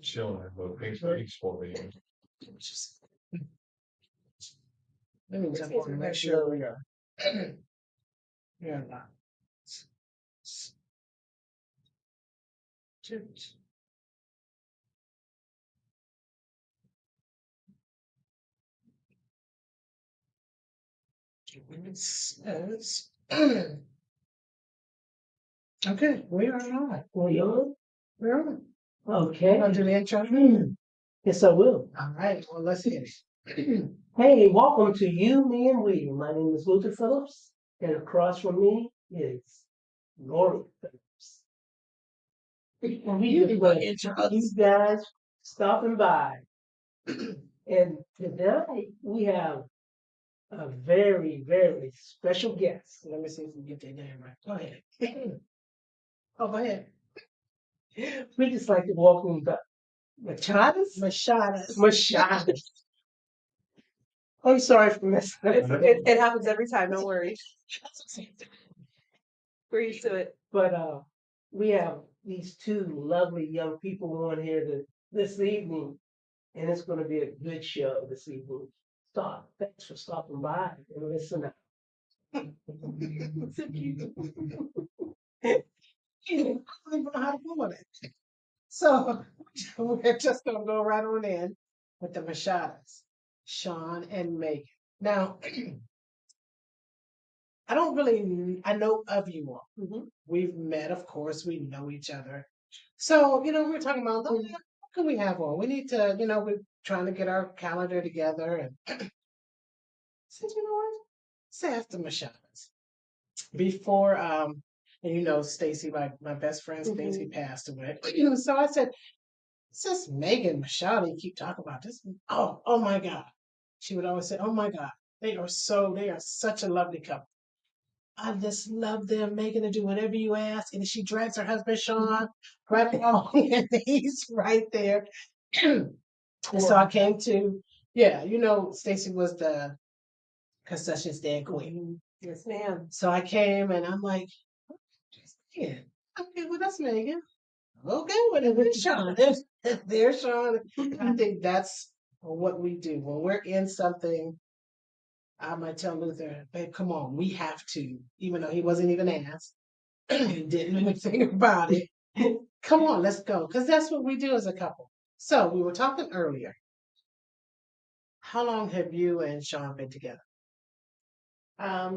Chilling, but he's for me. Let me jump on and make sure we are. You're not. It says, okay, we are on. We on? We're on. Okay. Want to do the intro? Yes, I will. All right, well, let's hit it. Hey, welcome to You, Me, and We. My name is Luther Phillips, and across from me is Lori Phillips. And we just want to introduce you guys stopping by. And tonight we have a very, very special guest. Let me see if we can get that name right. Go ahead. Oh, go ahead. We just like to welcome the Mishatas. Mishatas. I'm sorry for messing up. It happens every time. No worries. We're used to it. But we have these two lovely young people on here this evening, and it's going to be a good show this evening. Thanks for stopping by and listening. I don't even know how to go on it. So we're just gonna go right on in with the Mishatas, Sean and Megan. Now, I know of you all. Mhm. We've met, of course, we know each other. So, we were talking about, what can we have on? We need to, we're trying to get our calendar together. And I said, you know what? Say after Mishatas. Before, and Stacy, my best friend Stacy passed away. So I said, since Megan Mashadi keep talking about this, oh my God. She would always say, oh my God, they are such a lovely couple. I just love them, Megan, to do whatever you ask. And she drags her husband Sean right along, and he's right there. And so I came to, Stacy was the concession stand queen. Yes, ma'am. So I came and I'm like, yeah, okay, well, that's Megan. Okay, whatever, Sean. There's Sean. I think that's what we do. When we're in something, I might tell Luther, babe, come on, we have to, even though he wasn't even asked, he didn't know anything about it. Come on, let's go. Because that's what we do as a couple. So we were talking earlier. How long have you and Sean been together?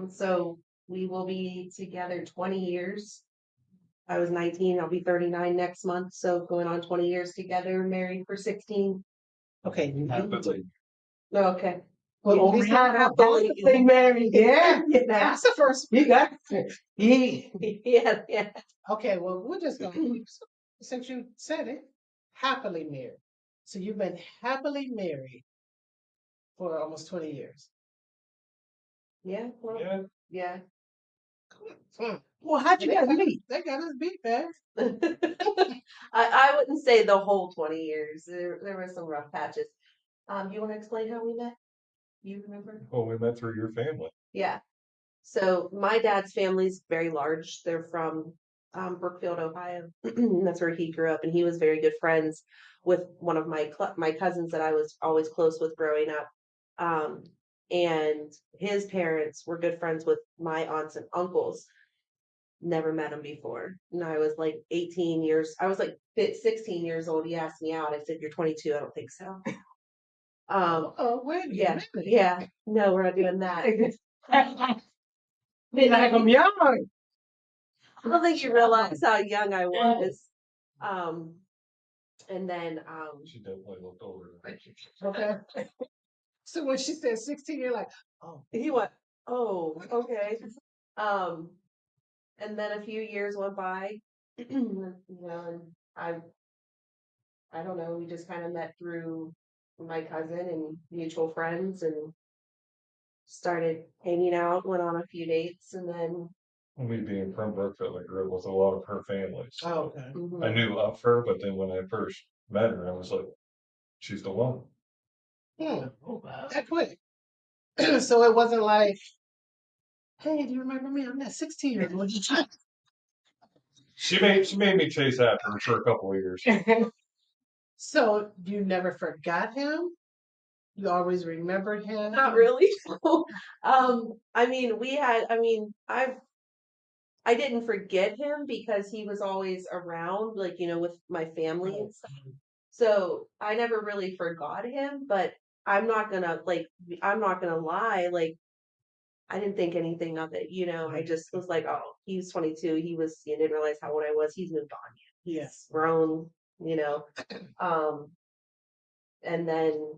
So we will be together 20 years. I was 19. I'll be 39 next month. So going on 20 years together, married for 16. Okay. No, okay. Well, we had happily married. Yeah, that's the first. You got it. Yeah. Okay, well, we're just going to, since you said it, happily married. So you've been happily married for almost 20 years. Yeah. Well, yeah. Well, how'd you guys meet? They got us beat, man. I wouldn't say the whole 20 years. There were some rough patches. You want to explain how we met? You remember? Well, we met through your family. Yeah. So my dad's family's very large. They're from Brookfield, Ohio. That's where he grew up, and he was very good friends with one of my cousins that I was always close with growing up. And his parents were good friends with my aunts and uncles. Never met him before. And I was like 18 years. I was like 16 years old. He asked me out. I said, "You're 22." I don't think so. Wait, yeah. No, we're not doing that. Be like I'm young. I don't think you realize how young I was. And then She definitely looked older. Okay. So when she said 16, you're like, oh. He went, oh, okay. And then a few years went by, and I don't know, we just kind of met through my cousin and mutual friends and started hanging out, went on a few dates, and then Me being from Brookfield, I grew up with a lot of her families. Oh, okay. I knew of her, but then when I first met her, I was like, she's the one. Oh, wow. That quick. So it wasn't like, hey, do you remember me? I'm that 16-year-old. She made me chase after her for a couple of years. So you never forgot him? You always remembered him? Not really. I mean, I didn't forget him because he was always around, like, with my family and stuff. So I never really forgot him, but I'm not gonna like I'm not gonna lie, like I didn't think anything of it. I just was like, oh, he's 22. He didn't realize how old I was. He's moved on. Yes. Grown, you know. Um, and then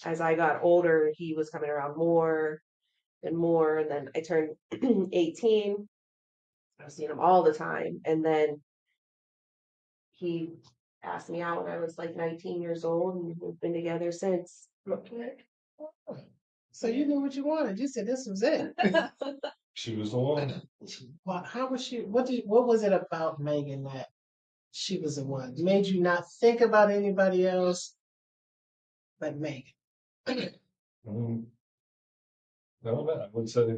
as I got older, he was coming around more and more. And then I turned 18. I was seeing him all the time. And then he asked me out when I was like 19 years old, and we've been together since. Okay. So you knew what you wanted. You said this was it. She was the one. Well, how was she? What was it about Megan that she was the one? Made you not think about anybody else but Megan? Mm, no, I would say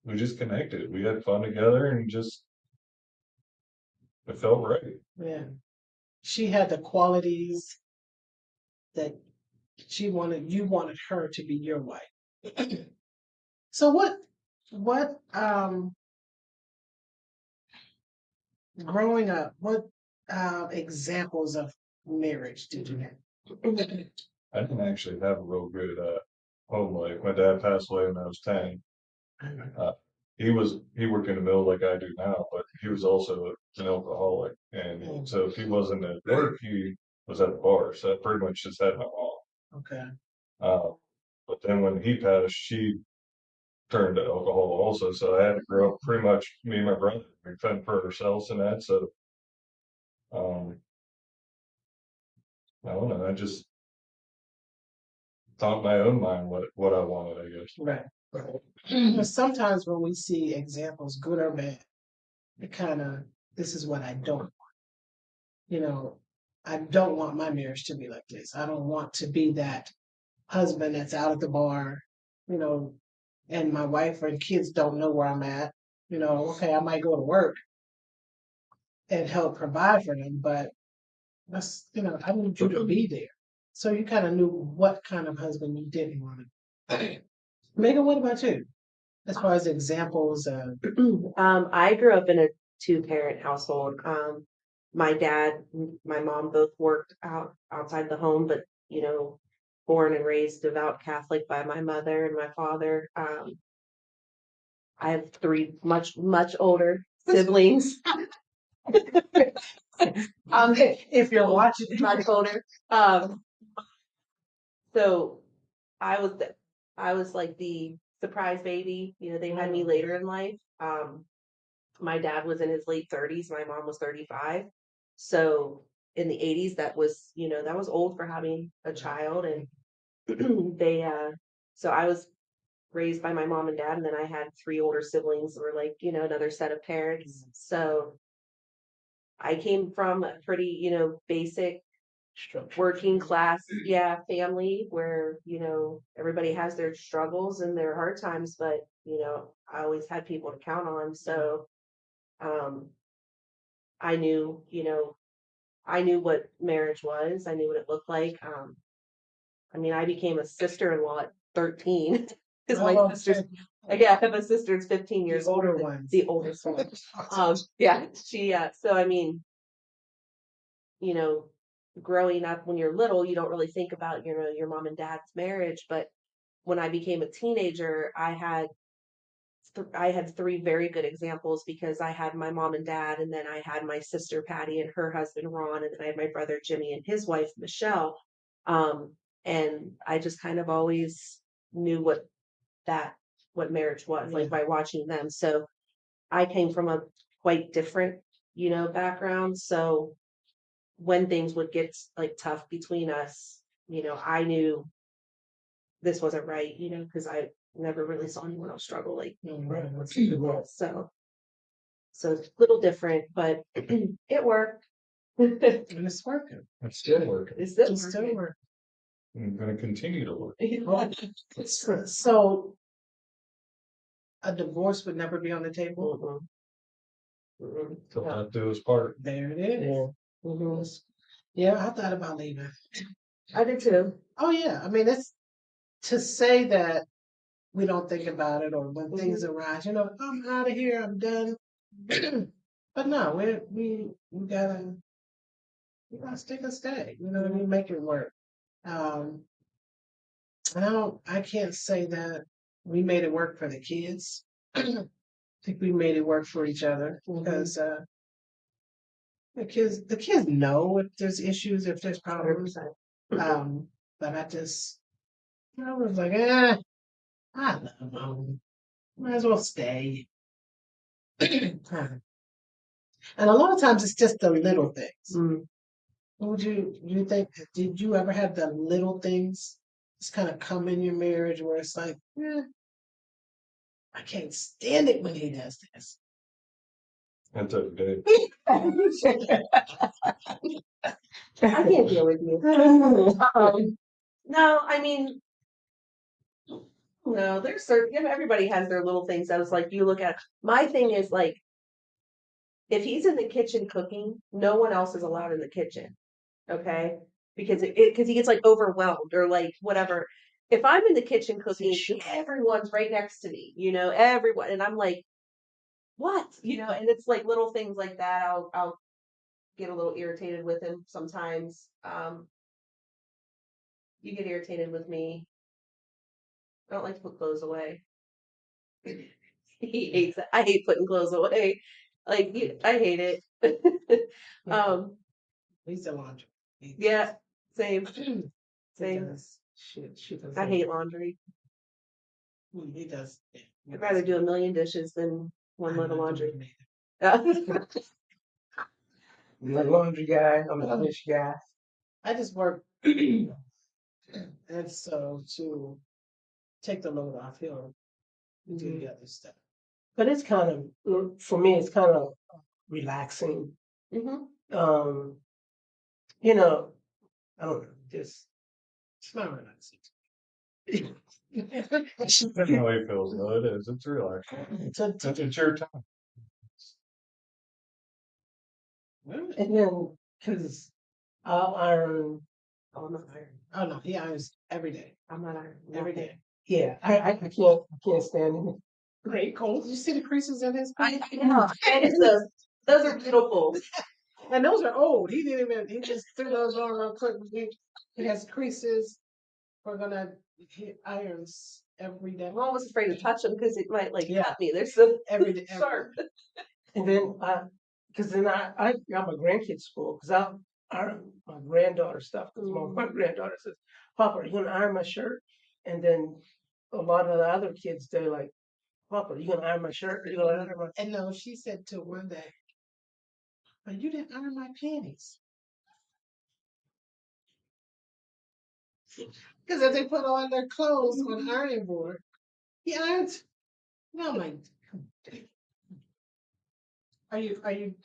we just connected. We had fun together and just it felt right. Yeah. She had the qualities that you wanted her to be your wife. So what growing up, what examples of marriage did you have? I didn't actually have a real good home life. My dad passed away when I was 10. Uh, he worked in the mill like I do now, but he was also an alcoholic, and so if he wasn't at work, he was at the bar. So I pretty much just had my mom. Okay. But then when he passed, she turned to alcohol also. So I had to grow up pretty much me and my brother. We fend for ourselves and that. So um, I don't know. I just thought in my own mind what I wanted, I guess. Right. But sometimes when we see examples, good or bad, it kind of, this is what I don't want. I don't want my marriage to be like this. I don't want to be that husband that's out at the bar, you know, and my wife and kids don't know where I'm at. Okay, I might go to work and help provide for them, but I need you to be there. So you kind of knew what kind of husband you didn't want to be. Megan, what about you? As far as examples of, I grew up in a two-parent household. My dad, my mom both worked outside the home, but born and raised devout Catholic by my mother and my father. I have three much older siblings. if you're watching, Much older. So I was I was like the surprise baby. They had me later in life. My dad was in his late 30s. My mom was 35. So in the 80s, that was old for having a child. And so I was raised by my mom and dad. And then I had three older siblings that were like, another set of parents. So I came from a pretty, basic working class, family where, everybody has their struggles and their hard times, but, I always had people to count on. So, um, I knew, I knew what marriage was. I knew what it looked like. I became a sister-in-law at 13 because my sister's, I have a sister that's 15 years older than the oldest one. So you know, growing up when you're little, you don't really think about, your mom and dad's marriage. But when I became a teenager, I had three very good examples because I had my mom and dad, and then I had my sister Patty and her husband Ron, and then I had my brother Jimmy and his wife Michelle. And I just kind of always knew what marriage was, like by watching them. So I came from a quite different, background. So when things would get like tough between us, I knew this wasn't right, because I never really saw anyone else struggle like that. So it's a little different, but it worked. and it's working. It's still working. It's still It's still working. working. I'm going to continue to work. So a divorce would never be on the table. Mhm. Till death do us part. There it is. Mhm. Yeah, I thought about leaving. I did too. Oh yeah, I mean it's to say that we don't think about it or when things arise. You know, I'm out of here. I'm done. But no, we gotta stick and stay. You know what I mean? Make it work. Um, and I can't say that we made it work for the kids. I think we made it work for each other because the kids know if there's issues, if there's problems. 100%. Um, but I was like, I love home. Might as well stay. And a lot of times it's just the little things. Mm. You think, did you ever have the little things just kind of come in your marriage where it's like, I can't stand it when he does this. That's every day. I can't deal with you. No, I mean, no, there's certain, everybody has their little things that it's like you look at. My thing is like, if he's in the kitchen cooking, no one else is allowed in the kitchen. Okay. Because because he gets like overwhelmed or like whatever. If I'm in the kitchen cooking, everyone's right next to me, everyone. And I'm like, what? And it's like little things like that. I'll get a little irritated with him sometimes. You get irritated with me. I don't like to put clothes away. He hates it. I hate putting clothes away. Like I hate it. He's a laundry. Yeah, same. He Same. does. She does. I hate laundry. He does. I'd rather do a million dishes than one load of laundry. I'm a laundry guy. I'm a dish guy. I just work, and so to take the load off, he'll do the other stuff. But it's kind of, for me, it's kind of relaxing. Mhm. You know, I don't know, just It's not relaxing. That's how he feels. No, it is. It's relaxing. It's your time. and then because I'll iron. Oh, I'm not iron. Oh no, he irons every day. I'm not iron. Every day. Yeah, I can't stand it. Great cold. You see the creases in his I pants? know. And it's those are beautiful. And those are old. He just threw those on real quick. He has creases. He irons every day. I'm almost afraid to touch them because it might like Yeah. cut me. They're so Every day. sharp. And then because then I got my grandkids school because I iron my granddaughter stuff because my granddaughter says, "Papa, are you gonna iron my shirt?" And then a lot of the other kids they're like, "Papa, are you gonna iron my shirt? Are you gonna iron my?" And no, she said to one day, "But you didn't iron my panties." Because if they put on their clothes on the ironing board, he irons. No, I'm like, are you ironing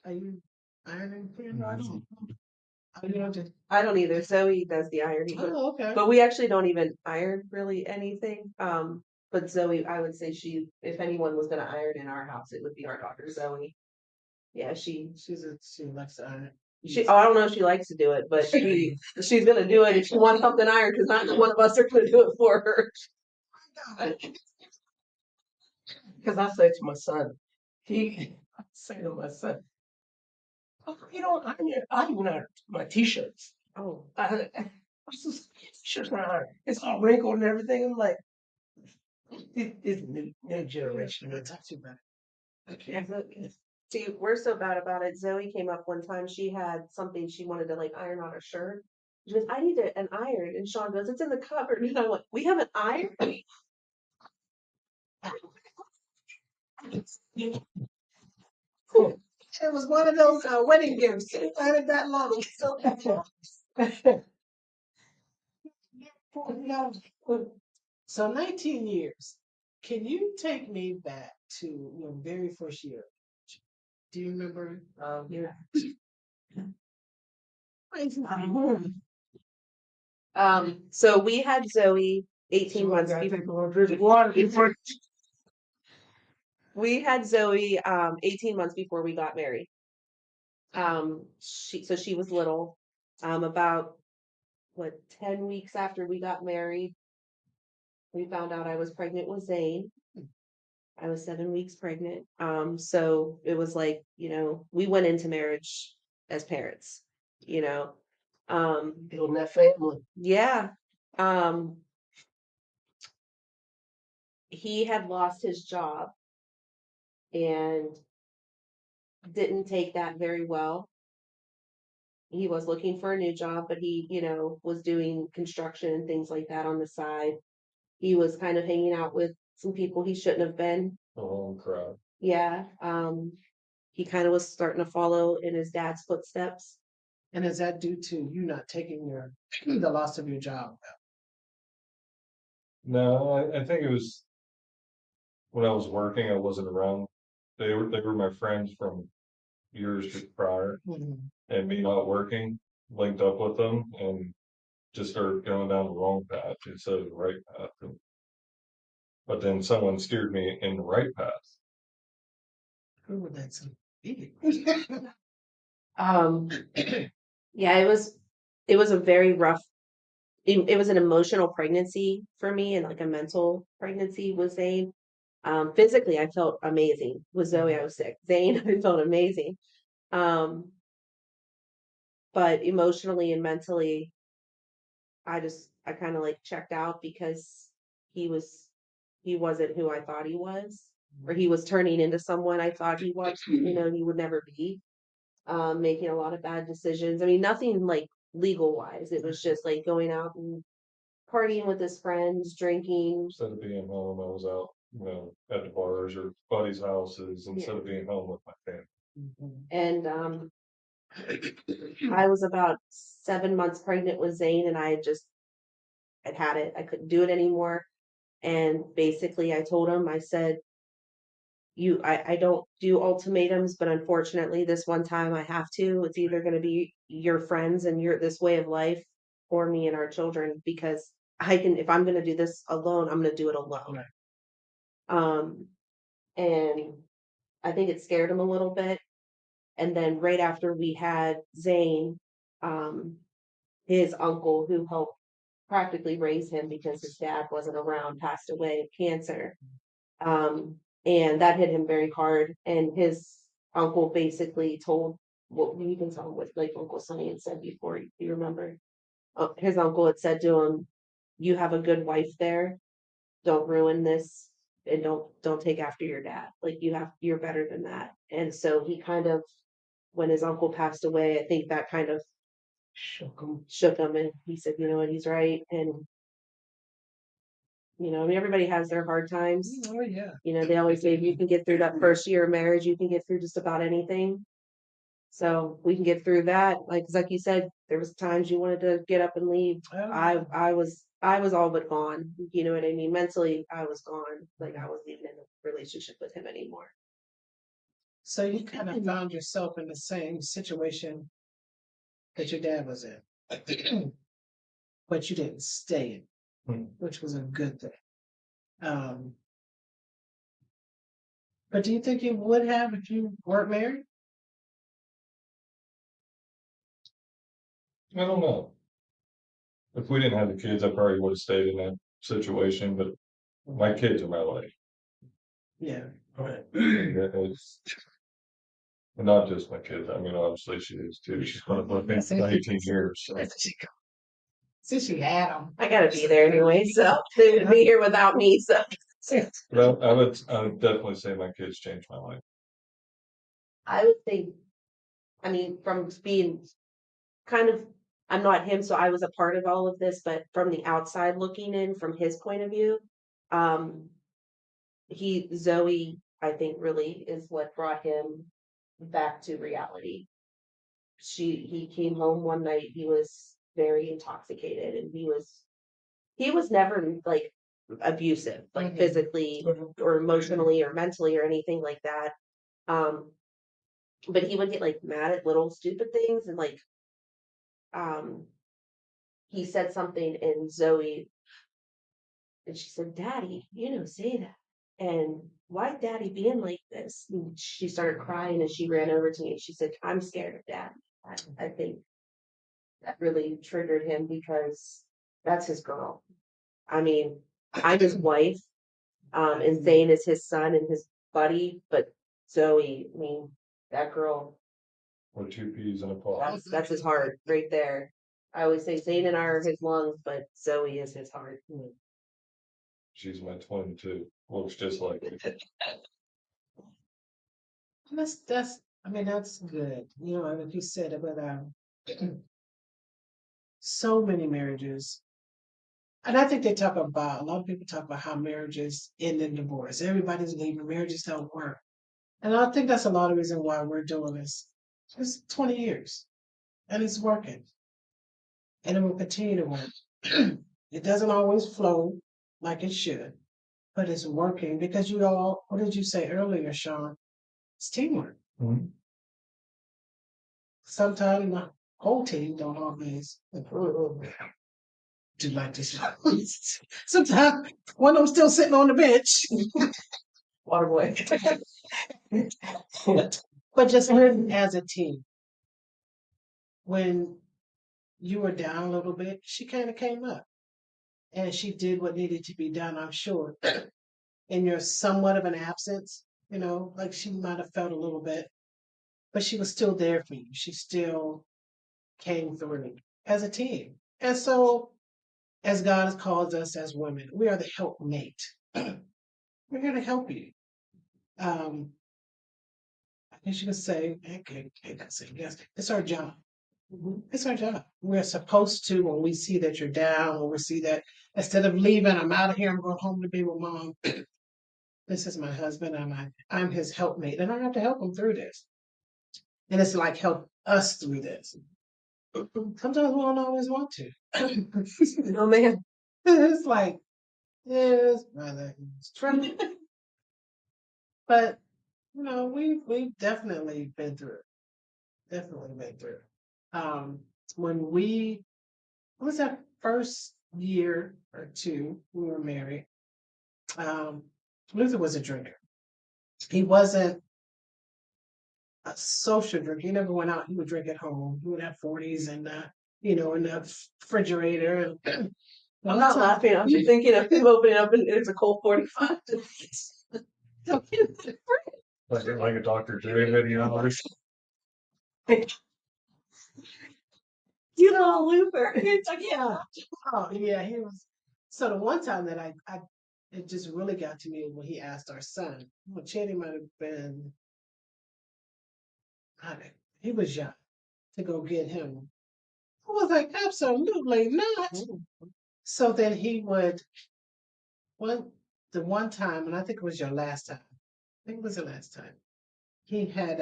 panties? Oh, you don't just. I don't either. Zoe does the ironing. Oh, okay. But we actually don't even iron really anything. But Zoe, I would say if anyone was gonna iron in our house, it would be our daughter Zoe. Yeah, She likes to iron. I don't know if she likes to do it, but she's gonna do it if she wants something ironed because not one of us are gonna do it for her. Because I say to my son, I say to my son, "Oh, you know, I even iron my t-shirts. Oh, I says, t-shirts not iron. It's all wrinkled and everything." I'm like, it's new generation. That's not too bad. see, we're so bad about it. Zoe came up one time. She had something she wanted to like iron on her shirt. She goes, "I need an iron," and Sean goes, "It's in the cupboard." And I went, "We have an iron." It was one of those wedding gifts. It lasted that long. So 19 years. Can you take me back to your very first year? Do you remember? Yeah. Mm-hmm. So we had Zoe 18 months before. We had Zoe 18 months before we got married. She was little. About what 10 weeks after we got married, we found out I was pregnant with Zane. I was 7 weeks pregnant. So it was like, we went into marriage as parents, you know. Building that family. Yeah. Um, he had lost his job and didn't take that very well. He was looking for a new job, but he, was doing construction and things like that on the side. He was kind of hanging out with some people he shouldn't have been. Oh crap. Yeah. He kind of was starting to follow in his dad's footsteps. And is that due to you not taking the loss of your job? No, I think it was when I was working, I wasn't around. They were my friends from years prior, Mhm. and me not working linked up with them and just started going down the wrong path instead of the right path. But then someone steered me in the right path. Who would that be? Um, yeah, it was a very rough. It was an emotional pregnancy for me and like a mental pregnancy with Zane. Physically, I felt amazing. With Zoe, I was sick. Zane, I felt amazing. Um, but emotionally and mentally, I kind of like checked out because he was he wasn't who I thought he was, or he was turning into someone I thought he was. He would never be. Making a lot of bad decisions. I mean, nothing like legal wise. It was just like going out and partying with his friends, drinking. Instead of being home, I was out, at the bars or buddies' houses instead of being home with my family. And I was about 7 months pregnant with Zane, and I'd had it. I couldn't do it anymore. And basically, I told him, I said, I don't do ultimatums, but unfortunately, this one time I have to. It's either going to be your friends and this way of life, or me and our children, because if I'm going to do this alone, I'm going to do it alone. Um, and I think it scared him a little bit. And then right after we had Zane, um, his uncle, who helped practically raise him because his dad wasn't around, passed away of cancer. And that hit him very hard. And his uncle basically told, what you can tell him what like Uncle Sonny had said before, you remember. His uncle had said to him, "You have a good wife there. Don't ruin this, and don't take after your dad. Like you're better than that." And so he kind of, when his uncle passed away, I think that kind of shook him, and he said, "You know what? He's right." And I mean, everybody has their hard times. Oh yeah. They always say if you can get through that first year of marriage, you can get through just about anything. So we can get through that. Like you said, there was times you wanted to get up and leave. I was all but gone. You know what I mean? Mentally, I was gone. Like I wasn't even in a relationship with him anymore. So you kind of found yourself in the same situation that your dad was in, but you didn't stay in, which was a good thing. But do you think you would have if you weren't married? I don't know. If we didn't have the kids, I probably would have stayed in that situation, but my kids are my life. Yeah. Right. It's not just my kids. I mean, obviously she is too. She's been with me for 19 years. So. Since you had them, I gotta be there anyway, so they would be here without me. So, But I would definitely say my kids changed my life. I would think, I mean, from being kind of, I'm not him, so I was a part of all of this, but from the outside looking in, from his point of view, um, Zoe, I think, really is what brought him back to reality. He came home one night, he was very intoxicated, and he was never like abusive, like physically or emotionally or mentally or anything like that. Um, but he would get like mad at little stupid things, and like um he said something, and she said, "Daddy, say that." And why daddy being like this? And she started crying and she ran over to me and she said, I'm scared of dad. I think that really triggered him because that's his girl. I mean, I'm his wife, and Zane is his son and his buddy, but Zoe, I mean, that girl, Or two peas in a pod. that's his heart right there. I always say Zane and I are his lungs, but Zoe is his heart. She's my twin too. Looks just like me. That's I mean that's good. You know, like you said about so many marriages. And I think they talk about a lot of people talk about how marriages end in divorce. Everybody's leaving, marriages don't work. And I think that's a lot of reason why we're doing this. It's 20 years and it's working. And it will continue to work. It doesn't always flow like it should, but it's working because you all, what did you say earlier, Sean? It's teamwork. Mhm. Sometimes the whole team don't always do like this. Sometimes one of them still sitting on the bench. Water boy. But just living as a team. When you were down a little bit, she kind of came up and she did what needed to be done, I'm sure. In your somewhat of an absence, you know, like she might have felt a little bit, but she was still there for you. She still came through as a team. And so, as God has called us as women, we are the helpmate. We're here to help you. Um, I guess you could say, okay, I can say yes, it's our job. It's our job. We're supposed to, when we see that you're down, when we see that instead of leaving, I'm out of here, I'm going home to be with mom. This is my husband, I'm his helpmate, and I have to help him through this. And it's like help us through this. Sometimes we don't always want to. No, man. It's like, yes, brother, it's true. But you know, we've definitely been through it. Definitely been through it. When we what was that first year or two we were married, um, Luther was a drinker. He wasn't a social drinker. He never went out. He would drink at home. He would have 40s and you know, in the refrigerator. And I'm not laughing. I'm just thinking of him opening up and it's a Colt 45. Like a Dr. Dre video or You know, Luther. It's like, yeah. Oh yeah, he was. So the one time that I it just really got to me when he asked our son. Well, Channing might have been, I don't know, he was young to go get him. I was like, absolutely not. So then he would one the one time, and I think it was your last time. I think it was the last time. He had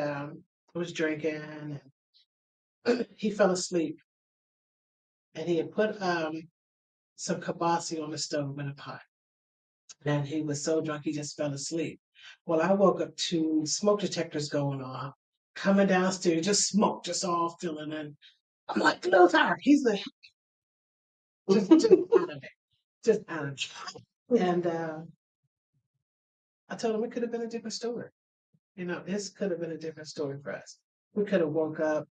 was drinking and he fell asleep and he had put some kibasi on the stove in a pot. And he was so drunk he just fell asleep. Well, I woke up to smoke detectors going off, coming downstairs, just smoke, just all filling in. I'm like, Luther, he's the just out of it, just out of it. And I told him it could have been a different story. You know, this could have been a different story for us. We could have woke up,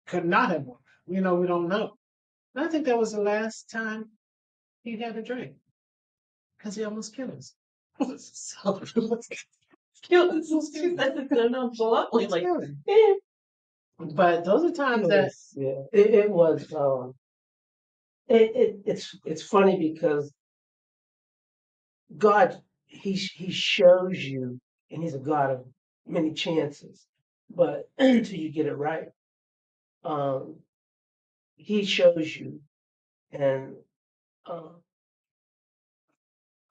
could not have woke up. You know, we don't know. And I think that was the last time he had a drink because he almost killed us. So, Killing some students so nonchalantly. Like, but those are times that Yeah, it was. It's funny because God he shows you, and He's a God of many chances, but until you get it right, um, He shows you, and uh,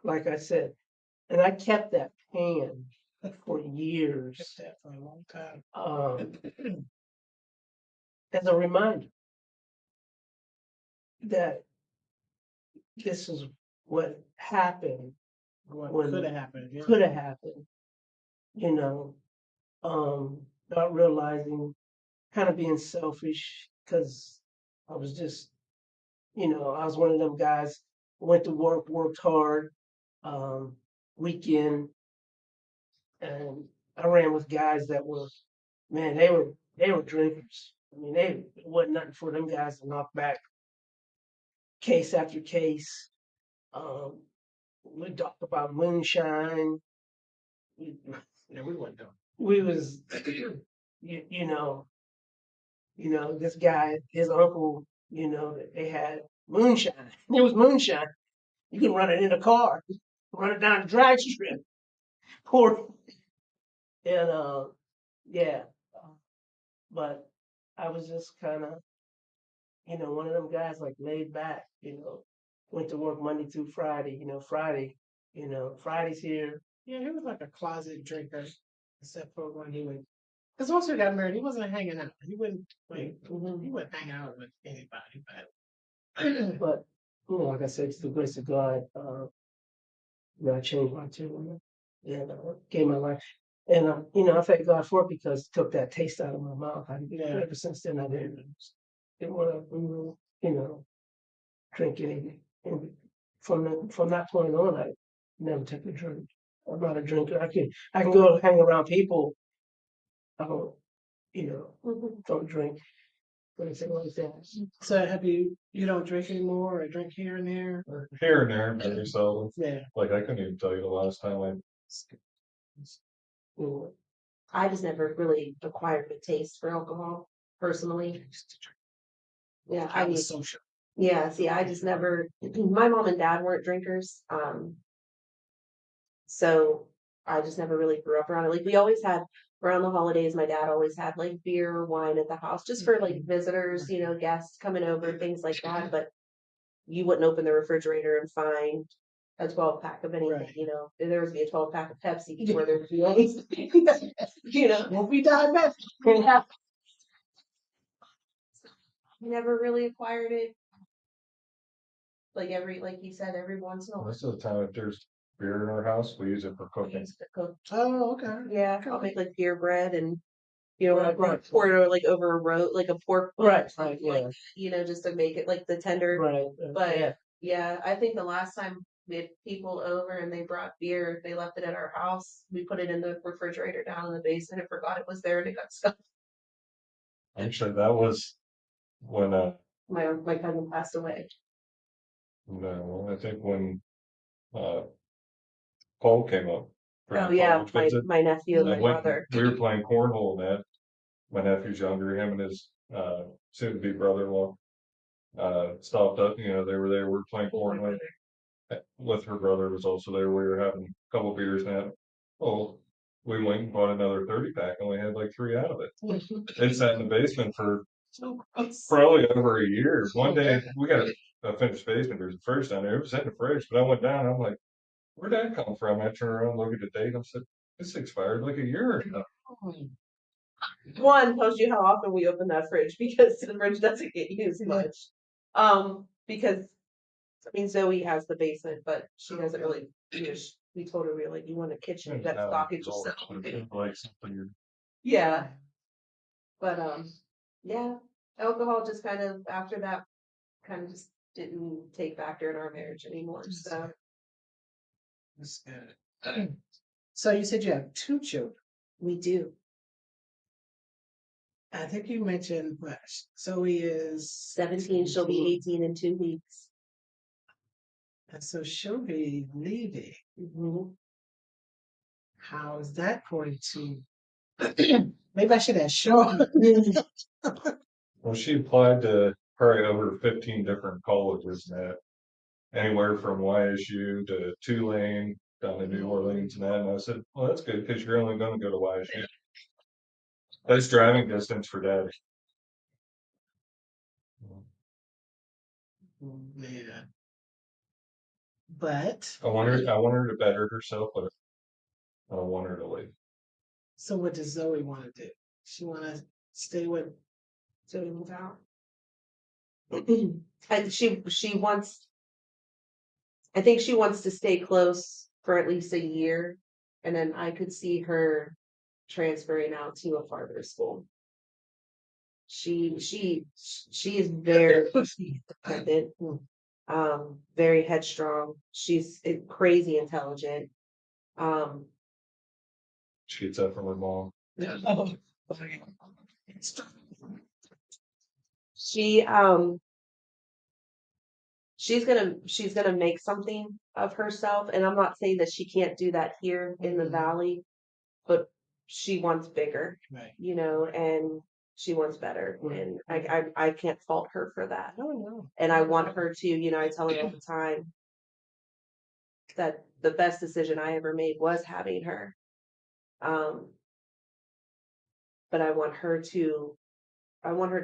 like I said, and I kept that pan for years that for a long time. as a reminder that this is what happened What when could have happened? Yeah. could have happened, you know, not realizing, kind of being selfish because I was just, I was one of them guys who went to work, worked hard, weekend, And I ran with guys that were, man, they were drinkers. I mean, it wasn't nothing for them guys to knock back case after case. Um, we talked about moonshine. We, Yeah, we went down. we was, this guy, his uncle, they had moonshine. It was moonshine. You can run it in a car, run it down the drag strip, pour and yeah. But I was just kind of, one of them guys like laid back, went to work Monday through Friday, Friday's here. Yeah, he was like a closet drinker, except for when he would. Because once we got married, he wasn't hanging out. He wouldn't like. He wouldn't hang out with anybody. But But, like I said, through the grace of God, I changed my tune and gave my life. And, I thank God for it because it took that taste out of my mouth. Yeah. Ever since then, I didn't want to, drink anything. And from that point on, I never took a drink. I'm not a drinker. I can go hang around people. I don't, don't drink or anything like that. so have you don't drink anymore or drink here and there? Or, Here and there, very seldom. yeah. Like I couldn't even tell you the last time I. You know, I just never really acquired a taste for alcohol personally. Yeah, I was social. yeah, see, I just never, my mom and dad weren't drinkers. So I just never really grew up around it. Like we always had around the holidays, my dad always had like beer or wine at the house just for like visitors, guests coming over, things like that. But you wouldn't open the refrigerator and find a 12-pack of anything, Right. There would be a 12-pack of Pepsi before there would be anything, Won't be diabetic. Yeah. Never really acquired it. Like you said, every once in a while. Most of the time, if there's beer in our house, we use it for I cooking. used to cook. Oh, okay. Yeah, I'll make like beer bread and Right. pour it like over a roast, like a pork Right, like just to make it like the tender. right. But yeah, I think the last time we had people over and they brought beer, they left it at our house. We put it in the refrigerator down in the basement and forgot it was there and it got stuck. Actually, that was when My cousin passed away. no, I think when uh Paul came up for Oh the yeah, college visit. my nephew and I my went, brother. we were playing cornhole and that. My nephew's younger, him and his soon to be brother-in-law stopped up, they were there, we were playing cornhole with her brother was also there. We were having a couple beers now. Oh, we went and bought another 30-pack and we had like 3 out of it. It sat in the basement for So gross. probably over a year. One day we got a finished basement. There's the first down there. It was in the fridge, but I went down. I'm like, where'd that come from? I turned around, look at the date. I said, this expired like a year ago. One tells you how often we open that fridge because the fridge doesn't get used much. Because I mean Zoe has the basement, but she doesn't really use. We told her we were like, you want a kitchen, you got stock it yourself. Like something. Yeah. But yeah, alcohol just kind of after that kind of just didn't take factor in our marriage anymore. So That's good. So you said you have 2 children. we do. I think you mentioned what? Zoe is 17, she'll be 18 in 2 weeks. And so she'll be leaving. How is that going to? Maybe I should ask Sean. Well, she applied to probably over 15 different colleges and that, anywhere from YSU to Tulane down to New Orleans and that. And I said, well, that's good because you're only going to go to YSU. That's driving distance for daddy. Yeah. But I want her to better herself, but I don't want her to leave. so what does Zoe want to do? She want to stay with Zoe move out. And she wants. I think she wants to stay close for at least a year, and then I could see her transferring out to a farther school. She is very independent, very headstrong. She's crazy intelligent. She gets that from her mom. Oh, She she's gonna make something of herself, and I'm not saying that she can't do that here in the Mhm. valley, but she wants bigger, right. you know, and she wants better, and I can't fault her for that. No, no. And I want her to, you know, I tell her all the time that the best decision I ever made was having her. Um, but I want her to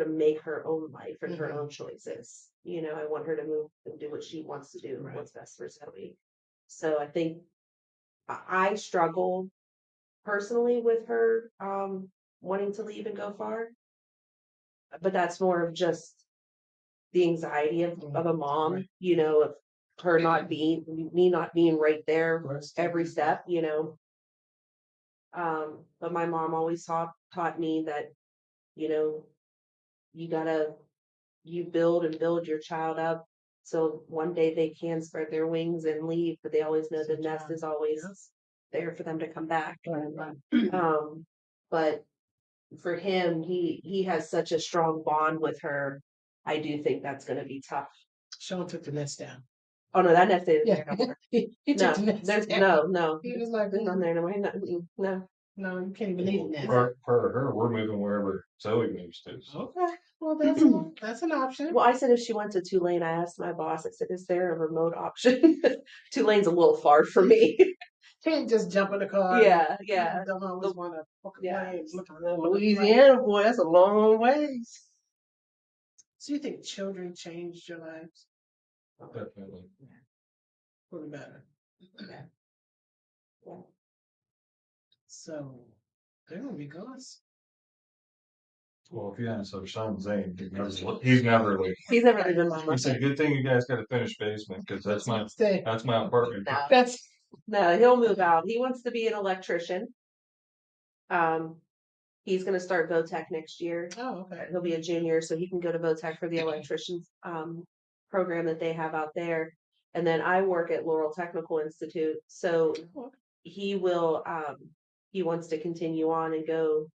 make her own life and her own choices. You know, I want her to move and do what she wants to do, Right. what's best for Zoe. So I think I struggle personally with her wanting to leave and go far, but that's more of just the anxiety of a mom, Right. you know, of her not being me not being right there every step, you know. But my mom always taught me that, you know, you gotta you build and build your child up so one day they can spread their wings and leave, but they always know the nest is always there for them to come back. But for him, he has such a strong bond with her. I do think that's going to be tough. Sean took the nest down. Oh no, that nest isn't Yeah, there no more. he No, took the nest there's down. no, He was like, there's none there no more. No, no. no, you can't even leave the nest. For her, we're moving wherever Zoe moves to. So. Okay, well that's an option. Well, I said if she went to Tulane, I asked my boss. I said, "Is there a remote option?" Tulane's a little far for me. Can't just jump in the car. Yeah, yeah. Don't always want to book a Yeah. plane. Louisiana, boy, that's a long ways. So you think children changed your lives Definitely. for the better? Yeah. Yeah. So they're gonna be ghosts. Well, if you ask our son Zane, he's never like. He's never been mama. He said, "Good thing you guys got a finished basement because that's my apartment." No. That's No, he'll move out. He wants to be an electrician. Um, he's going to start VOTEC next year. oh okay. He'll be a junior, so he can go to VOTEC for the electricians program that they have out there. And then I work at Laurel Technical Institute, so he will he wants to continue on and go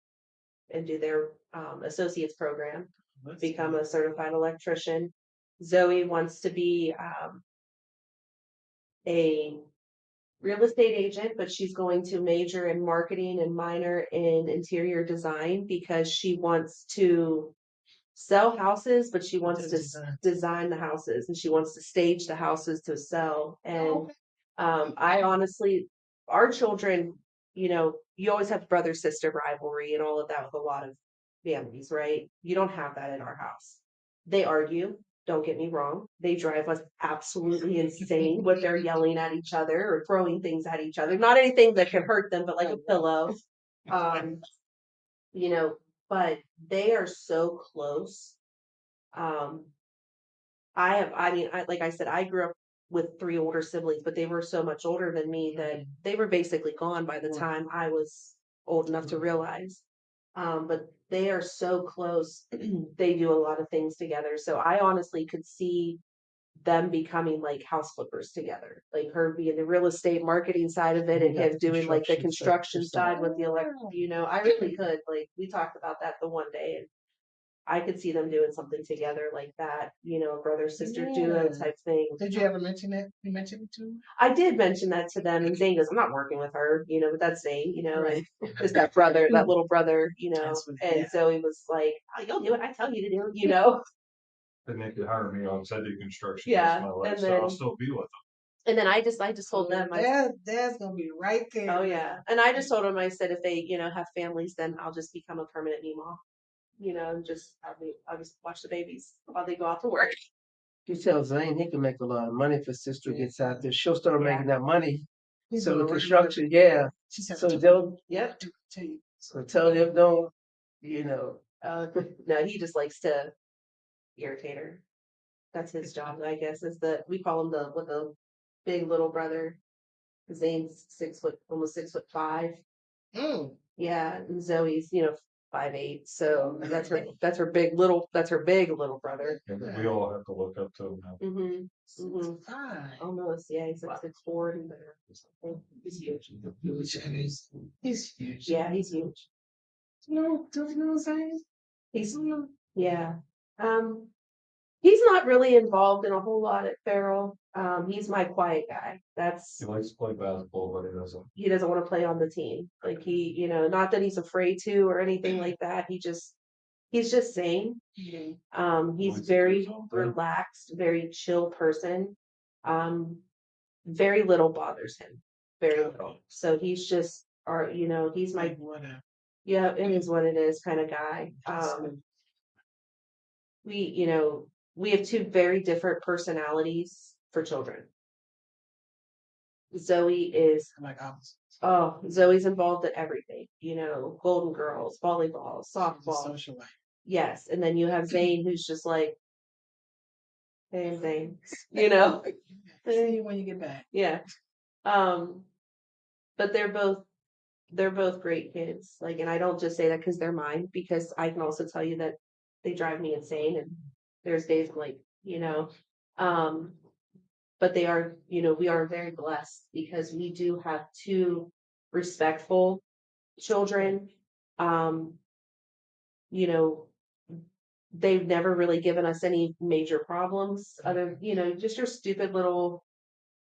and do their associates program, become a certified electrician. Zoe wants to be a real estate agent, but she's going to major in marketing and minor in interior design because she wants to sell houses, but she wants to design the houses and she wants to stage the houses to sell. And I honestly, our children, you know, you always have brother sister rivalry and all of that with a lot of families, right? You don't have that in our house. They argue. Don't get me wrong. They drive us absolutely insane with their yelling at each other or throwing things at each other. Not anything that can hurt them, but like a pillow. You know, but they are so close. Um, like I said, I grew up with three older siblings, but they were so much older than me that they were basically gone by the time I was old enough to realize. But they are so close. They do a lot of things together. So I honestly could see them becoming like house flippers together, like her being the real estate marketing side of it and him doing like the construction side with the electric, you know, I really could. Like we talked about that the one day and I could see them doing something together like that, you know, brother sister duo type thing. Did you ever mention it? You mentioned it too? I did mention that to them, and Zane goes, "I'm not working with her," you know, but that's Zane, you know, Right. and just that brother, that little brother, you know. And yeah. Zoe was like, "Oh, you'll do it. I tell you to do," you know. Then they could hire me on. Cause I do construction. Yeah, My life, and so then I'll still be with them. and then I just told them, Dad's gonna be right there. oh yeah, and I just told them, I said, if they, you know, have families, then I'll just become a permanent Mima, you know, and just I'll just watch the babies while they go out to work. You tell Zane he can make a lot of money if his sister gets out there. She'll start making that money. So the construction, yeah. So they'll, Yep. so tell them don't, you know. No, he just likes to irritate her. That's his job, I guess. Is we call him the big little brother. Zane's 6 foot, almost 6'5". Mm. Yeah, and Zoe's, you know, 5'8", so that's her big little brother. And we all have to look up to him now. Mm-hmm. Fine. Almost, yeah, he's like 6'4" and better or something. He's huge. He's huge. Yeah, he's huge. No, do you know what I'm saying? He's yeah. Um, he's not really involved in a whole lot at Farrell. He's my quiet guy. He likes to play basketball, but He doesn't want to play on the team. Like not that he's afraid to or anything like that. He's just Zane. He's very relaxed, very chill person. Very little bothers him. Very little. So he's just he's my Whatever. yeah, it is what it is kind of guy. We have two very different personalities for children. Zoe is Like opposites. Zoe's involved in everything, Golden Girls, volleyball, She's a softball. socialite. Yes. And then you have Zane who's just like, hey Zane, you know. See you when you get back. Yeah. But they're both great kids. Like, and I don't just say that because they're mine, because I can also tell you that they drive me insane, and there's days I'm like, but they are, we are very blessed because we do have two respectful children. You know, they've never really given us any major problems other, just your stupid little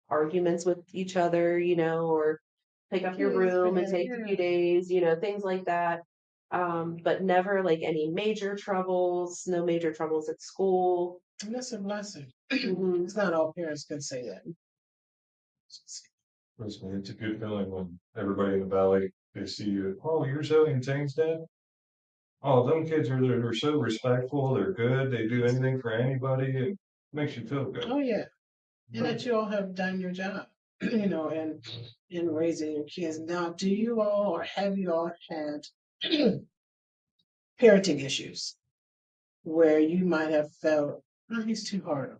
arguments with each other, or pick up your room and take a few days, things like that. But never like any major troubles, no major troubles at school. And that's a blessing. Mhm. It's not all parents can say that. Listen, it's a good feeling when everybody in the valley, they see you. Oh, you're Zoe and Zane's dad? Oh, them kids they're so respectful. They're good. They do anything for anybody. It makes you feel good. Oh yeah. And that you all have done your job, and in raising your kids. Now, do you all or have you all had parenting issues where you might have felt, oh, he's too hard,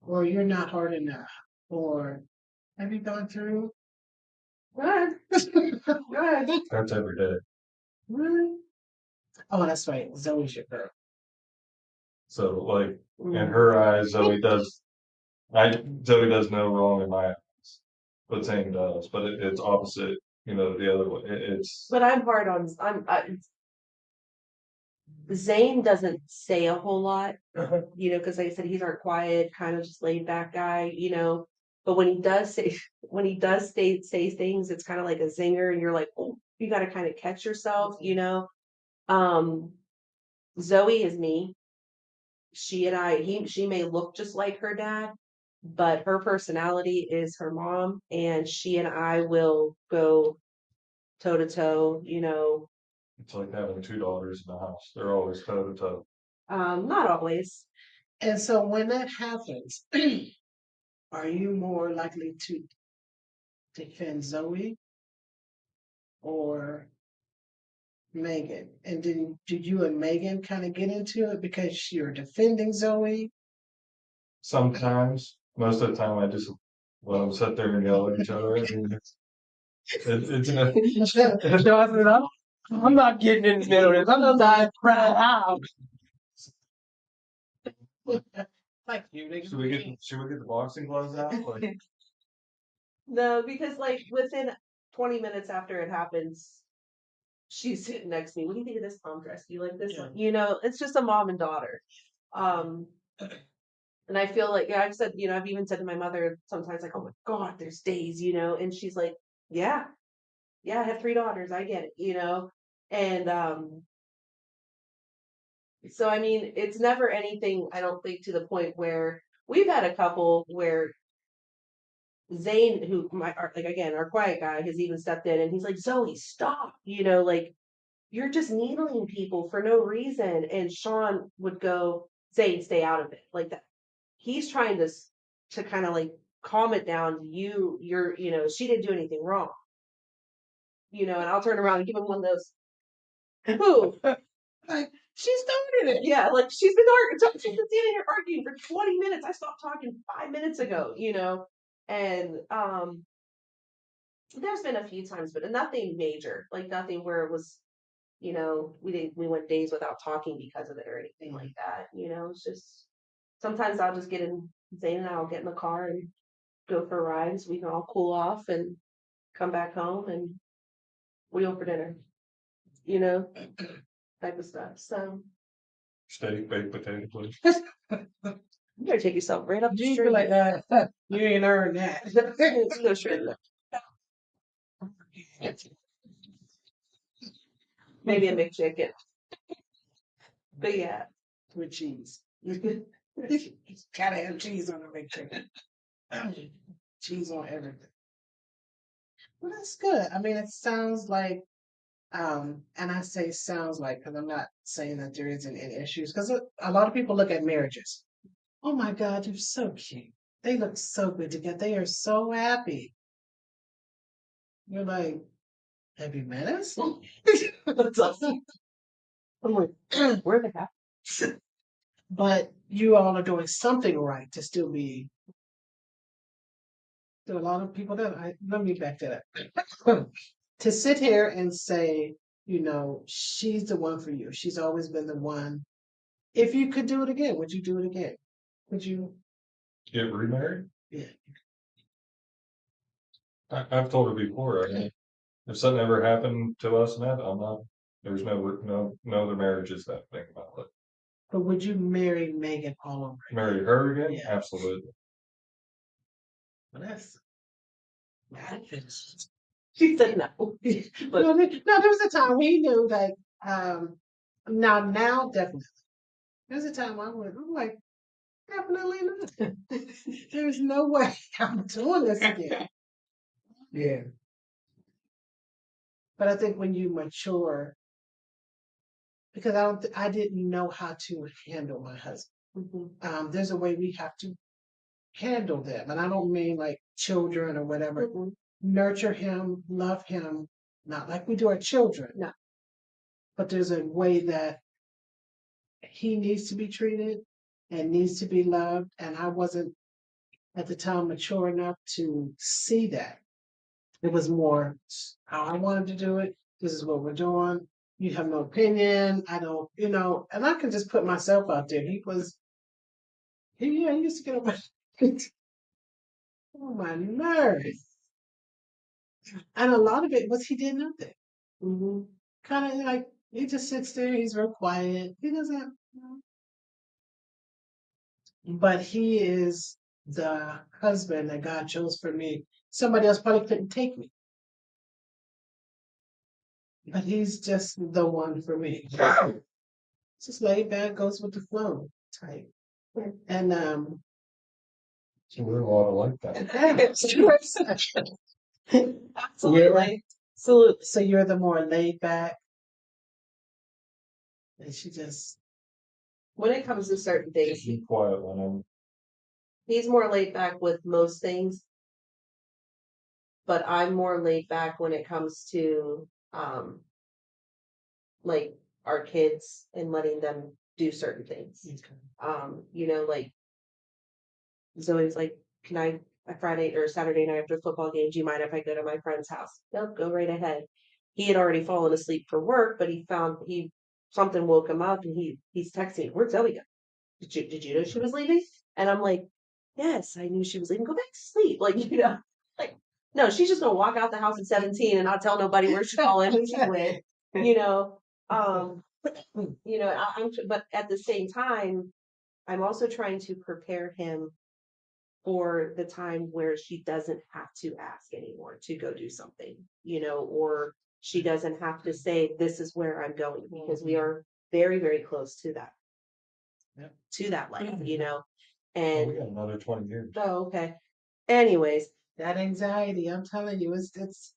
or you're not hard enough, or have you gone through? Good. Good. That's every day. Really? Oh, that's right. Zoe's your girl. So, like, Mm-hmm. in her eyes, Zoe does no wrong in my eyes, but Zane does. But it's opposite, the other way. But I'm hard on Zane doesn't say a whole lot, because like I said, he's our quiet, kind of just laid back guy, But when he does say things, it's kind of like a zinger, and you're like, oh, you got to kind of catch yourself, Zoe is me. She may look just like her dad, but her personality is her mom, and she and I will go toe to toe, It's like having two daughters in the house. They're always toe to toe. Not always. And so when that happens, are you more likely to defend Zoe or Megan? And did you and Megan kind of get into it because you're defending Zoe? Sometimes, most of the time, I just let them sit there and yell at each other. I mean, I'm not getting in the middle of this. I'm not proud out. Like you, should we get the boxing gloves out? Like, No, because like within 20 minutes after it happens, she's sitting next to me. What do you think of this prom dress? Do you like this one? It's just a mom and daughter. And I feel like, yeah, I've even said to my mother sometimes, like, oh my God, there's days, and she's like, yeah, I have 3 daughters. I get it, and so I mean, it's never anything. I don't think to the point where we've had a couple where Zane, who our quiet guy, has even stepped in and he's like, Zoe, stop, like you're just needling people for no reason. And Sean would go, Zane, stay out of it, like that. He's trying to kind of like calm it down. You're, she didn't do anything wrong, and I'll turn around and give him one of those. Who? Like she started it. Yeah, like she's been arguing. She's been sitting here arguing for 20 minutes. I stopped talking 5 minutes ago, and there's been a few times, but nothing major, like nothing where it was we went days without talking because of it or anything like that. It's just sometimes I'll just get in Zane and I'll get in the car and go for rides. We can all cool off and come back home and we go for dinner, you know, type of stuff. So Steak, baked potato, please. you better take yourself right up the You street. feel like you ain't earned that. Let's go straight up. Maybe a McChicken. But yeah. With cheese. Gotta have cheese on the McChicken. Cheese on everything. Well, that's good. I mean, it sounds like, and I say sounds like because I'm not saying that there isn't any issues. Because a lot of people look at marriages. Oh my God, you're so cute. They look so good together. They are so happy. You're like, have you met us? That's awesome. I'm like, where the heck? But you all are doing something right to still be. There are a lot of people let me back that up. To sit here and say, she's the one for you. She's always been the one. If you could do it again, would you do it again? Would you? Get remarried? Yeah. I've told her before. I mean, if something ever happened to us, and that I'm not. There's no other marriages that thing about it. But would you marry Megan all over? Marry her again? Yeah. Absolutely. Well, that's. She said no. But No, there was a time he knew that. Now, definitely. There's a time I'm like, definitely not. There's no way I'm doing this again. Yeah. But I think when you mature, because I didn't know how to handle my husband. There's a way we have to handle them, and I don't mean like children or whatever. Nurture him, love him, not like we do our children. No. But there's a way that he needs to be treated and needs to be loved, and I wasn't at the time mature enough to see that. It was more how I wanted to do it. This is what we're doing. You have no opinion. I don't, and I can just put myself out there. He used to get on my nerves. And a lot of it was he did nothing. Kind of like, he just sits there. He's real quiet. He doesn't, but he is the husband that God chose for me. Somebody else probably couldn't take me. But he's just the one for me. Just laid back, goes with the flow type. And So we're a lot like that. absolutely. Absolutely. So you're the more laid back. And she just When it comes to certain things, Be quiet when I'm. he's more laid back with most things. But I'm more laid back when it comes to like our kids and letting them do certain things. Like Zoe's like, can I a Friday or Saturday night after football game, do you mind if I go to my friend's house? Nope, go right ahead. He had already fallen asleep for work, but something woke him up and he's texting me, where'd Zoe go? Did you know she was leaving? And I'm like, yes, I knew she was leaving. Go back to sleep. Like, no, she's just gonna walk out the house at 17 and not tell nobody where she's going, who she with, but at the same time, I'm also trying to prepare him for the time where she doesn't have to ask anymore to go do something, or she doesn't have to say, this is where I'm going, because we are very, very close to that. Yep. To that life, Well, and we got another 20 years. oh, okay. Anyways, that anxiety, I'm telling you, it's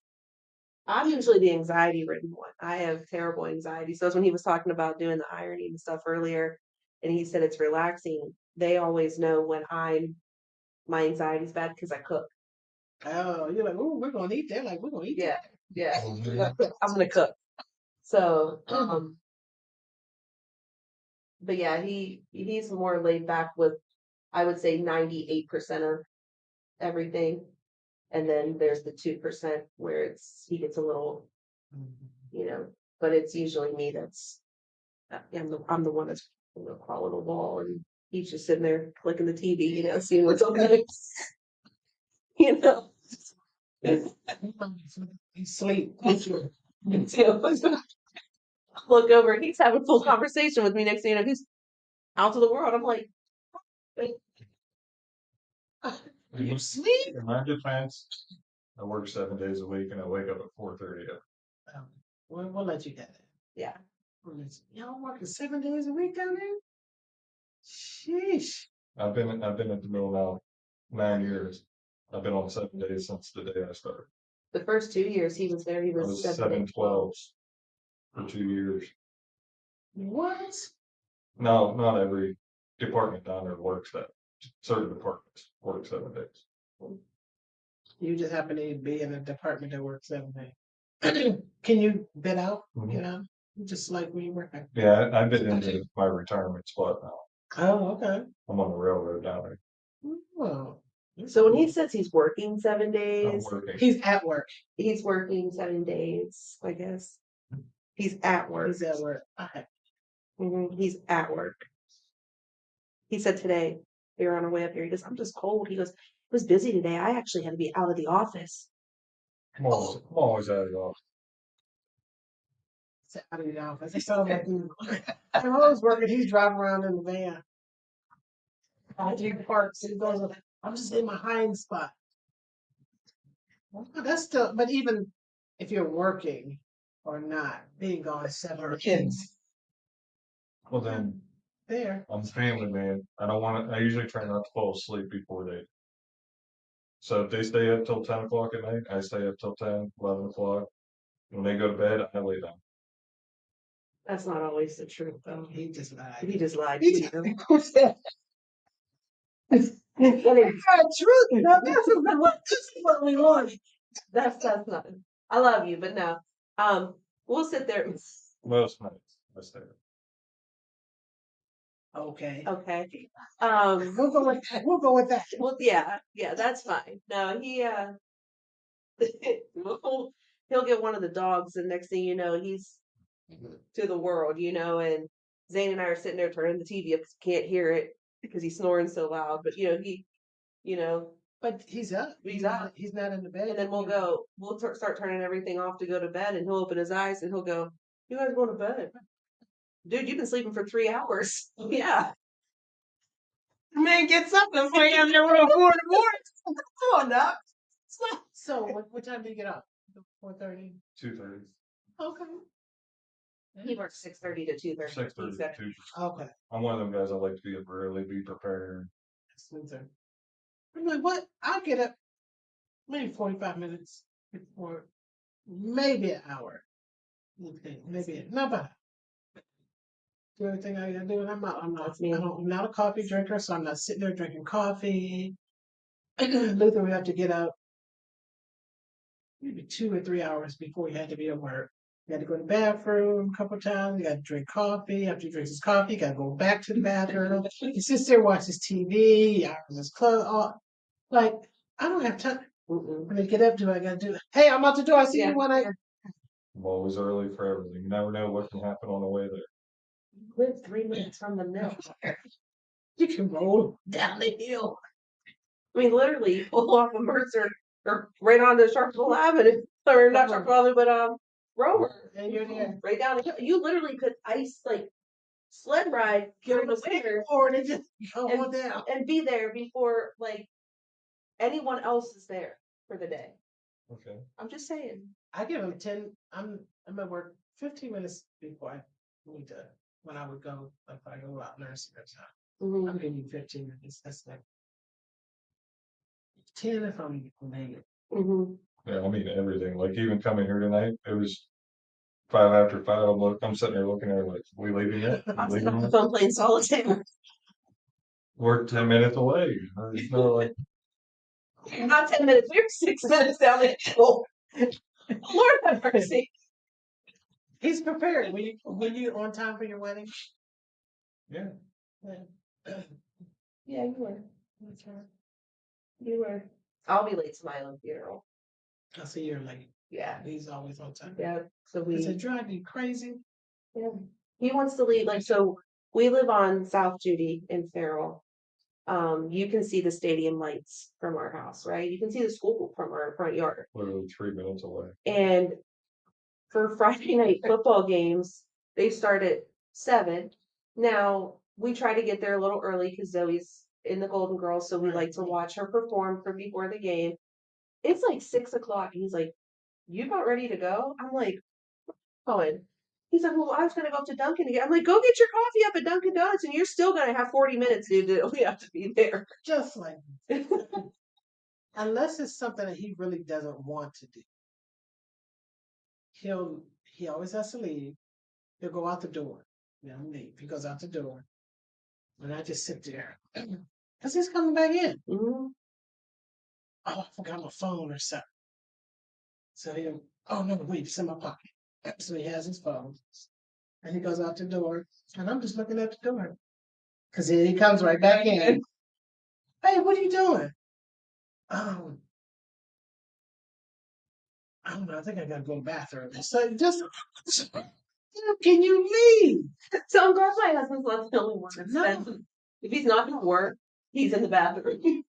I'm usually the anxiety ridden one. I have terrible anxiety. So that's when he was talking about doing the ironing and stuff earlier, and he said it's relaxing. They always know when my anxiety's bad because I cook. oh, you're like, oh, we're gonna eat that. Like, we're gonna eat Yeah, that. yeah. I'm gonna cook. So, but yeah, he's more laid back with, I would say 98% of everything. And then there's the 2% where he gets a little, but it's usually me that's I'm the one that's crawling the wall, and he's just sitting there clicking the TV, seeing what's on next. You know. You sleep. Look over, he's having full conversation with me. Next thing you know, he's out to the world. I'm like, You sleep? In my defense, I work 7 days a week and I wake up at 4:30. We'll let you get it. yeah. Y'all working 7 days a week down there? Sheesh. I've been at the mill now 9 years. I've been on 7 days since the day I started. The first 2 years he was there, he I was was 7 for 2 years. What? No, not every department down there works that. Certain departments work 7 days. You just happen to be in a department that works 7 days. Can you bid out? Mhm. Just like when you work at. Yeah, I've been into my retirement spot now. Oh, okay. I'm on the railroad down there. Oh. So when he says he's working 7 I'm days, working. He's at work. he's working 7 days, I guess. He's at work. He's at work. Okay. He's at work. He said today, we were on our way up here, he goes, I'm just cold. He goes, it was busy today. I actually had to be out of the office. I'm always out of the office. He's out of the office. It sounds like when I was working, he's driving around in the van. He parks and goes, I'm just in my hind spot. That's still, but even if you're working or not, being gone 7 kids Well then, there. I'm a family man. I usually try not to fall asleep before they. So if they stay up till 10 o'clock at night, I stay up till 10, 11 o'clock. When they go to bed, I lay down. That's not always the truth, though. He just lied. He just lied to He you. just said, It's "It's truth. No, this is what we want." That's nothing. I love you, but no. We'll sit there. Most nights, I stay up. Okay. Okay. We'll go with that. We'll go with that. Well, yeah, that's fine. No, he'll get one of the dogs, and next thing you know, he's to the world, and Zane and I are sitting there turning the TV up because we can't hear it because he's snoring so loud. But But he's up. He's up. He's not in the bed. and then we'll start turning everything off to go to bed, and he'll open his eyes and he'll go, "You guys going to bed, dude? You've been sleeping for 3 hours." Yeah. The man gets up and play on there around 4 in the morning. Come on now. So what time do you get up? 4:30. 2:30. Okay. He works 6:30 to 2:30. 6:30. 2. Okay. I'm one of them guys. I like to be up early, be prepared. Smoother. I'm like, what? I'll get up maybe 45 minutes before, maybe an hour. Okay, maybe not about. Do everything I gotta do, and I'm not a coffee drinker, so I'm not sitting there drinking coffee. Luther would have to get up maybe 2 or 3 hours before he had to be at work. He had to go to the bathroom a couple of times. He got to drink coffee. After he drinks his coffee, he got to go back to the bathroom. He sits there, watches TV. He irons his clothes. Like, I don't have time. When I get up, do I got to do? Hey, I'm out the door. I see you when I. I'm always early for everything. You never know what can happen on the way there. You live 3 minutes from the mill. You can roll down the hill. I mean, literally, you pull off of Mercer or right onto Sharpsville Avenue, or not Sharpsville Avenue, but Rover. And you're there. Right down the hill. You literally could sled ride during the winter Or they just go on down. and be there before anyone else is there for the day. Okay. I'm just saying. I give them 10. I'm at work 15 minutes before I need to. When I would go, like I go out nursing or something, I'm giving you 15 minutes. That's like 10 if I'm late. Yeah, I mean everything. Like even coming here tonight, it was 5 after 5. I'm sitting there looking at her like, we leaving yet? I'm sitting on the phone playing solitaire. We're 10 minutes away. It's not like Not 10 minutes. We're 6 minutes down the hill. Lord have mercy. He's prepared. Were you on time for your wedding? yeah. Yeah, you were. You were. I'll be late to my own funeral. I'll see you're late. Yeah. He's always on time. Yeah. So Does we it drive you crazy? yeah. He wants to leave like so we live on South Judy in Farrell. You can see the stadium lights from our house, right? You can see the school from our front yard. Literally 3 minutes away. And for Friday night football games, they start at 7. Now we try to get there a little early because Zoe's in the Golden Girls, so we like to watch her perform for before the game. It's like 6 o'clock. He's like, "You about ready to go?" I'm like, "Going." He's like, "Well, I was gonna go up to Dunkin' again." I'm like, "Go get your coffee up at Dunkin' Donuts, and you're still gonna have 40 minutes, dude. That we have to be there." Just like, unless it's something that he really doesn't want to do, he always has to leave. He'll go out the door. Leave. He goes out the door, and I just sit there because he's coming back in. Mm-hmm. Oh, I forgot my phone or something. So oh no, wait, it's in my pocket. So he has his phone, and he goes out the door, and I'm just looking at the door because he comes right back in. Hey, what are you doing? Um, I don't know. I think I gotta go to the bathroom. So just, can you leave? So I'm glad my husband's not the only one that's No. spent. If he's not at work, he's in the bathroom.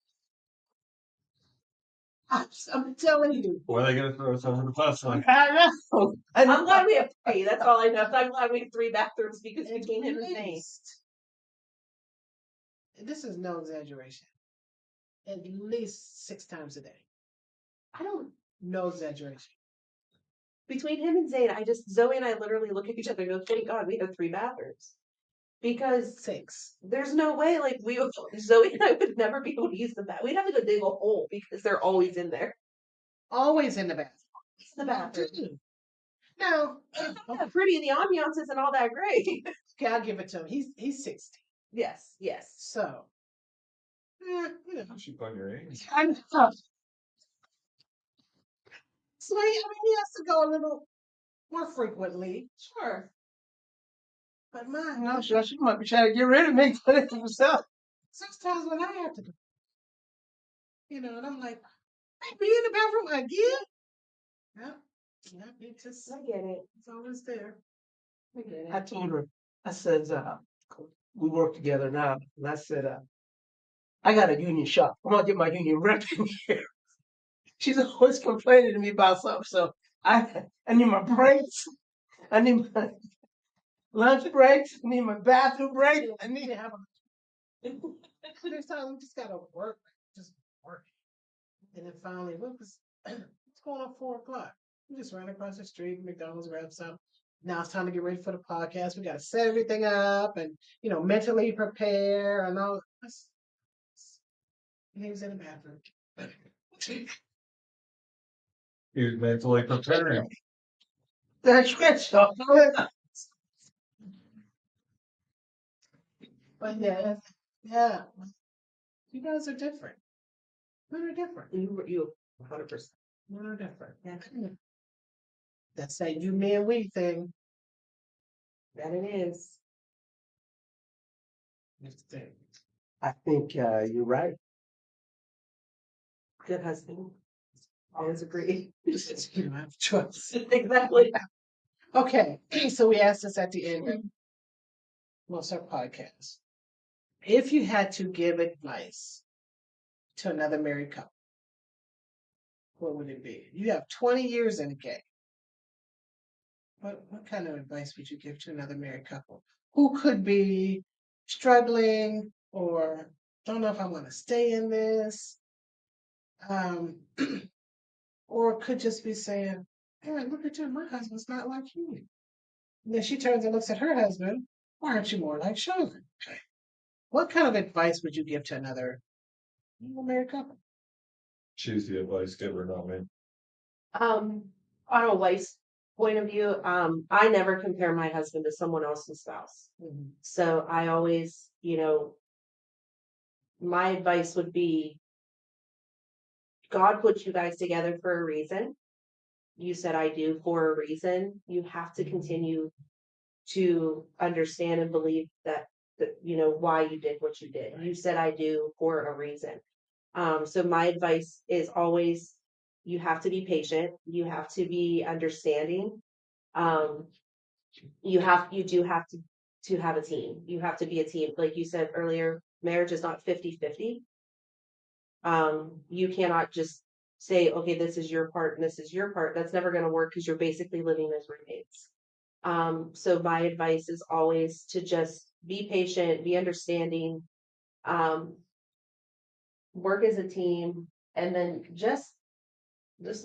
I'm telling you. Why are they gonna throw us under the bus like? I know. I'm glad we have 3. That's all I know. I'm glad we have 3 bathrooms because At between him and Zane. least, this is no exaggeration. At least 6 times a day. I don't. No exaggeration. Between him and Zane, Zoe and I literally look at each other and go, "Thank God we have 3 bathrooms," because 6. there's no way like Zoe and I would never be able to use the bath. We'd have to go dig a hole because they're always in there. Always in the bathroom. It's the bathroom. Now, It's not that pretty. The ambiance isn't all that great. okay, I'll give it to him. He's 60. Yes. So, You should put your age. I know. So he has to go a little more frequently. Sure. But no, she might be trying to get rid of me for it himself. 6 times when I have to go. And I'm like, I be in the bathroom again? Yeah, it just, I get it. it's always there. I get it. I told her, I said, we work together now, and I said, I got a union shop. I'm gonna get my union rep in here. She's always complaining to me about something, so I need my breaks. I need my lunch breaks. I need my bathroom break. I need to have a. There's time we just gotta work, just work. And then finally, what's going on 4 o'clock? We just ran across the street, McDonald's grabbed some. Now it's time to get ready for the podcast. We gotta set everything up and mentally prepare and all. And he was in the bathroom. He was mentally preparing. That's right, so. But yeah, you guys are different. Men are different. You 100%. Men are different. Yeah. That's that you, me, and we thing. That it is. That's the thing. I think you're right. Good husband. Always agree. You don't have a choice. Exactly. Okay, so we asked this at the end of most of our podcast. If you had to give advice to another married couple, what would it be? You have 20 years in the game. What kind of advice would you give to another married couple who could be struggling or don't know if I want to stay in this? Or could just be saying, hey, look at you, my husband's not like you. And then she turns and looks at her husband, why aren't you more like Sean? What kind of advice would you give to another married couple? She's the advice giver, not me. On a wife's point of view, I never compare my husband to someone else's spouse. Mm-hmm. So I always, my advice would be God put you guys together for a reason. You said I do for a reason. You have to continue to understand and believe that why you did what you did. You said I do for a reason. So my advice is always, you have to be patient. You have to be understanding. Um, you do have to have a team. You have to be a team. Like you said earlier, marriage is not 50-50. You cannot just say, okay, this is your part and this is your part. That's never going to work because you're basically living as roommates. So my advice is always to just be patient, be understanding, um, work as a team, and then just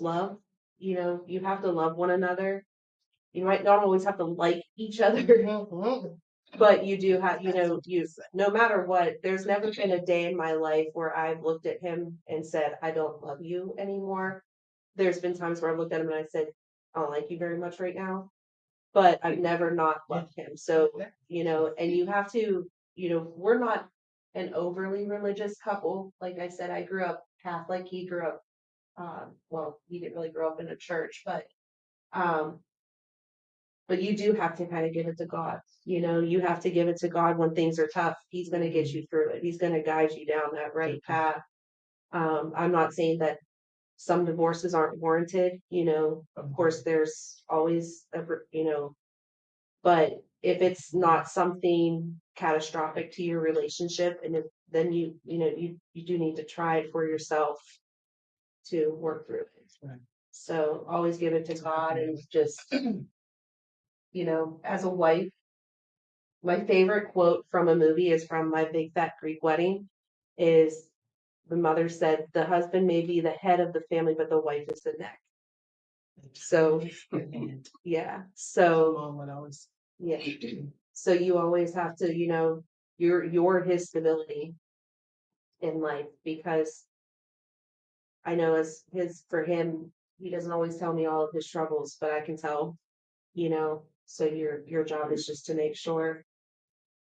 love. You know, you have to love one another. You might not always have to like each other, but you do have, you no matter what, there's never been a day in my life where I've looked at him and said, I don't love you anymore. There's been times where I've looked at him and I said, I don't like you very much right now, but I've never not loved him. So, and you have to, we're not an overly religious couple. Like I said, I grew up Catholic. He grew up, well, he didn't really grow up in a church, um, but you do have to kind of give it to God. You have to give it to God when things are tough. He's going to get you through it. He's going to guide you down that right path. I'm not saying that some divorces aren't warranted. Of course, there's always, but if it's not something catastrophic to your relationship, and then you do need to try it for yourself to work through it. Right. So always give it to God and just, as a wife, my favorite quote from a movie is from My Big Fat Greek Wedding, is the mother said, the husband may be the head of the family, but the wife is the neck. So, yeah. So, yeah. So you always have to, you're his stability in life, because I know for him, he doesn't always tell me all of his troubles, but I can tell, so your job is just to make sure,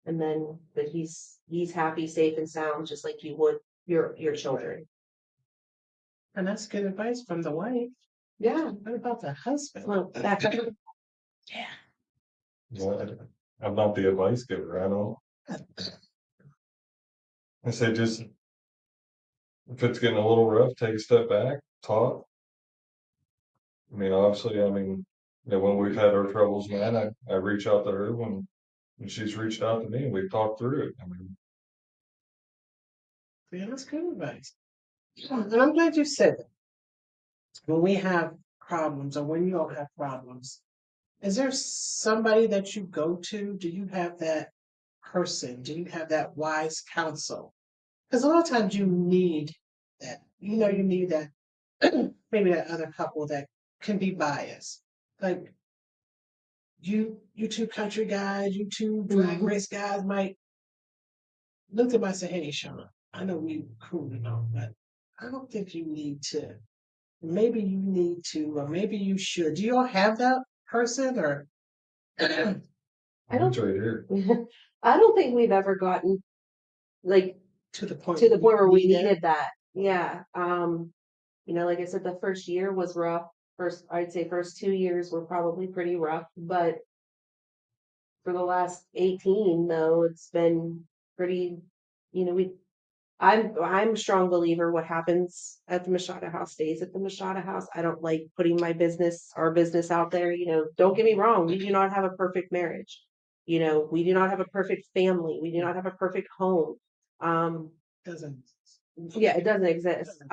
and then that he's happy, safe and sound, just like you would your children. And that's good advice from the wife. Yeah. What about the husband? Well, that's Yeah. Well, I'm not the advice giver. I don't. I say just if it's getting a little rough, take a step back, talk. I mean, obviously, when we've had our troubles, man, I reach out to her when she's reached out to me, and we've talked through it. Yeah, that's good advice. And I'm glad you said it. When we have problems, or when you don't have problems, is there somebody that you go to? Do you have that person? Do you have that wise counsel? Because a lot of times you need that. You need that, maybe that other couple that can be biased. Like you two country guys, you two drag race guys might look at me and say, hey, Sean, I know we cool, but I don't think you need to. Maybe you need to, or maybe you should. Do you all have that person, or I It's don't right here. I don't think we've ever gotten like to the point where we need it? needed that. Yeah. Like I said, the first year was rough. I'd say first 2 years were probably pretty rough, but for the last 18 though, it's been pretty, we I'm a strong believer what happens at the Mishata house stays at the Mishata house. I don't like putting our business out there. Don't get me wrong, we do not have a perfect marriage. We do not have a perfect family. We do not have a perfect home. Doesn't. Yeah, it doesn't exist.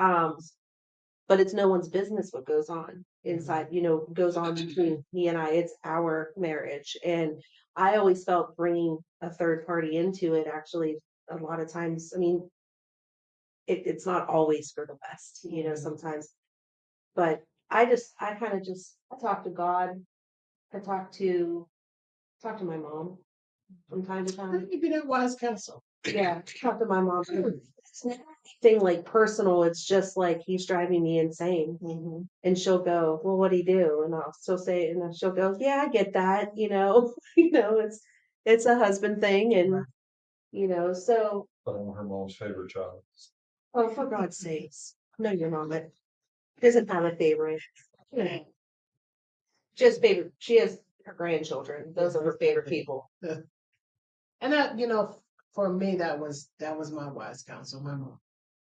But it's no one's business what goes on inside, goes on between me and I. It's our marriage. And I always felt bringing a third party into it, actually, a lot of times, it's not always for the best, sometimes. But I kind of I talk to God. I talk to my mom from time to How time. can you be that wise counsel? Yeah, talk to my mom. It's not anything like personal. It's just like he's driving me insane. And she'll go, well, what'd he do? And I'll still say, and then she'll go, yeah, I get that. It's a husband thing, and so. But I'm her mom's favorite child. Oh, for God's sakes! No, your mom doesn't have a favorite. She has favorite. She has her grandchildren. Those are her favorite people. And that, for me, that was my wise counsel, my mom.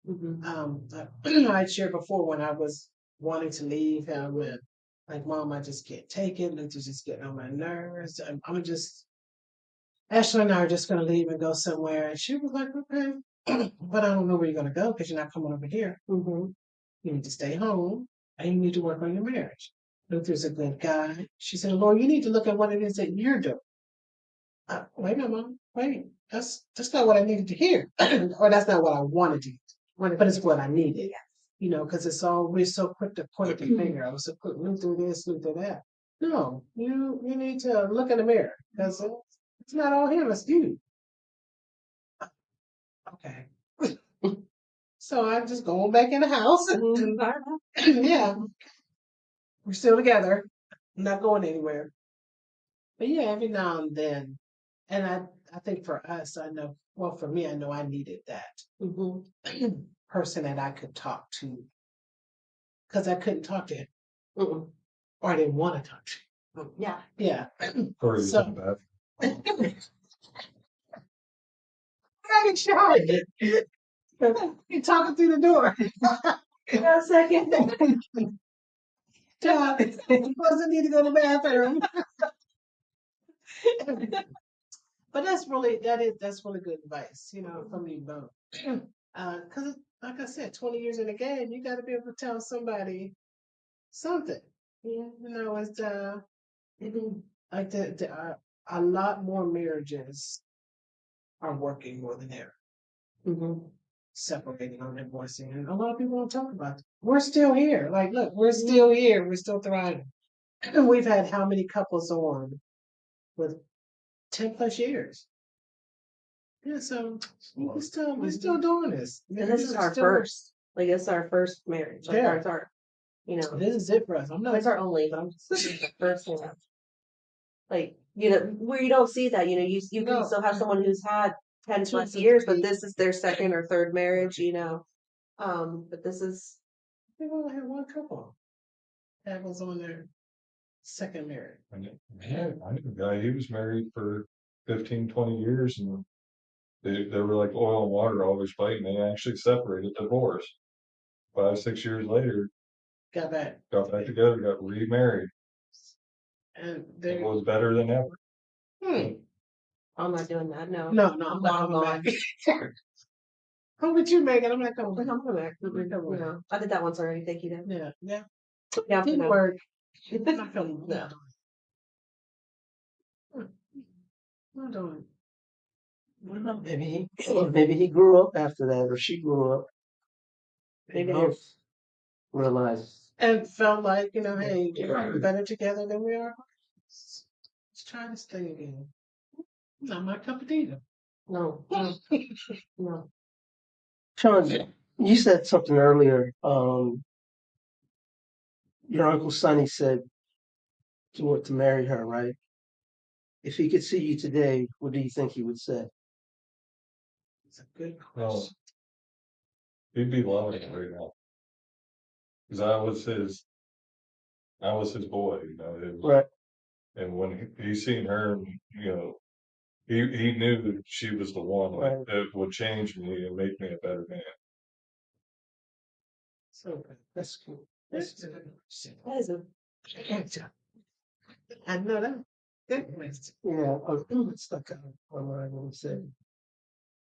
Mm-hmm. I shared before when I was wanting to leave him and like, Mom, I just can't take it. Luther's just getting on my nerves. I'm just Ashley and I are just gonna leave and go somewhere. And she was like, okay, but I don't know where you're gonna go because you're not coming over here. Mm-hmm. You need to stay home and you need to work on your marriage. Luther's a good guy. She said, Lord, you need to look at what it is that you're doing. Wait a minute, Mom. Wait. That's not what I needed to hear. Or that's not what I wanted to hear. But it's what I needed. Yes. You know, because we're so quick to point the finger. I was so quick, Luther this, Luther that. No, you need to look in the mirror because it's not all him, it's you. Okay. So I'm just going back in the house. Yeah, we're still together. I'm not going anywhere. But yeah, every now and then, and I think for us, I know, well, for me, I know I needed that Mm-hmm. person that I could talk to because I couldn't talk to him Mm-mm. or I didn't want to talk to him. Yeah. Yeah. Or he's So, in the bathroom. hey, Sean, you're talking through the door. A second. John, you doesn't need to go to the bathroom. But that's really good advice, you know, from you both. Because like I said, 20 years in the game, you got to be able to tell somebody something. You know, it's like a lot more marriages are working more than ever, Mm-hmm. separating or divorcing, and a lot of people don't talk about it. We're still here. Like, look, we're still here. We're still thriving. And we've had how many couples on with 10 plus years? Yeah, so we're still doing this. And this Marriages is are our still- first. Like it's our first marriage. Like Yeah. it's our, you know, This is it for us. I'm not. it's our only, but I'm just this is the first one. Like, you know, where you don't see that, you know, you No. can still have someone who's had 10 2 plus to years, but 3. this is their second or third marriage, you know. But this is We've only had one couple that was on their second marriage. I knew a guy, he was married for 15, 20 years and they were like oil and water, always fighting. They actually separated, divorced. 5, 6 years later, Got back. got back together, got remarried. And It they was better than ever. I'm not doing that. No. No, I'm I'm not coming gone. back. How would you make it? I'm not coming I'm back. coming back. You know, I did that once already. Thank you, Dan. Yeah, yeah. Yeah, Didn't no. work. I'm not coming No. back. Not doing it. Well, no, maybe he grew up after that, or she grew up. They Maybe both realized. And felt like, you know, hey, we're better together than we are. Let's try this thing again. Not my cup of tea. No. No. Sean, you said something earlier. Your Uncle Sonny said you want to marry her, right? If he could see you today, what do you think he would say? It's a good Well, question. he'd be loving it right now. Because I was his boy, you know. Right. And when he seen her, you know, he knew that she was the one Right. that would change me and make me a better man. So good. That's cool. That's a good question. That is a I know that. Good question. Yeah, it's stuck out my mind when he said.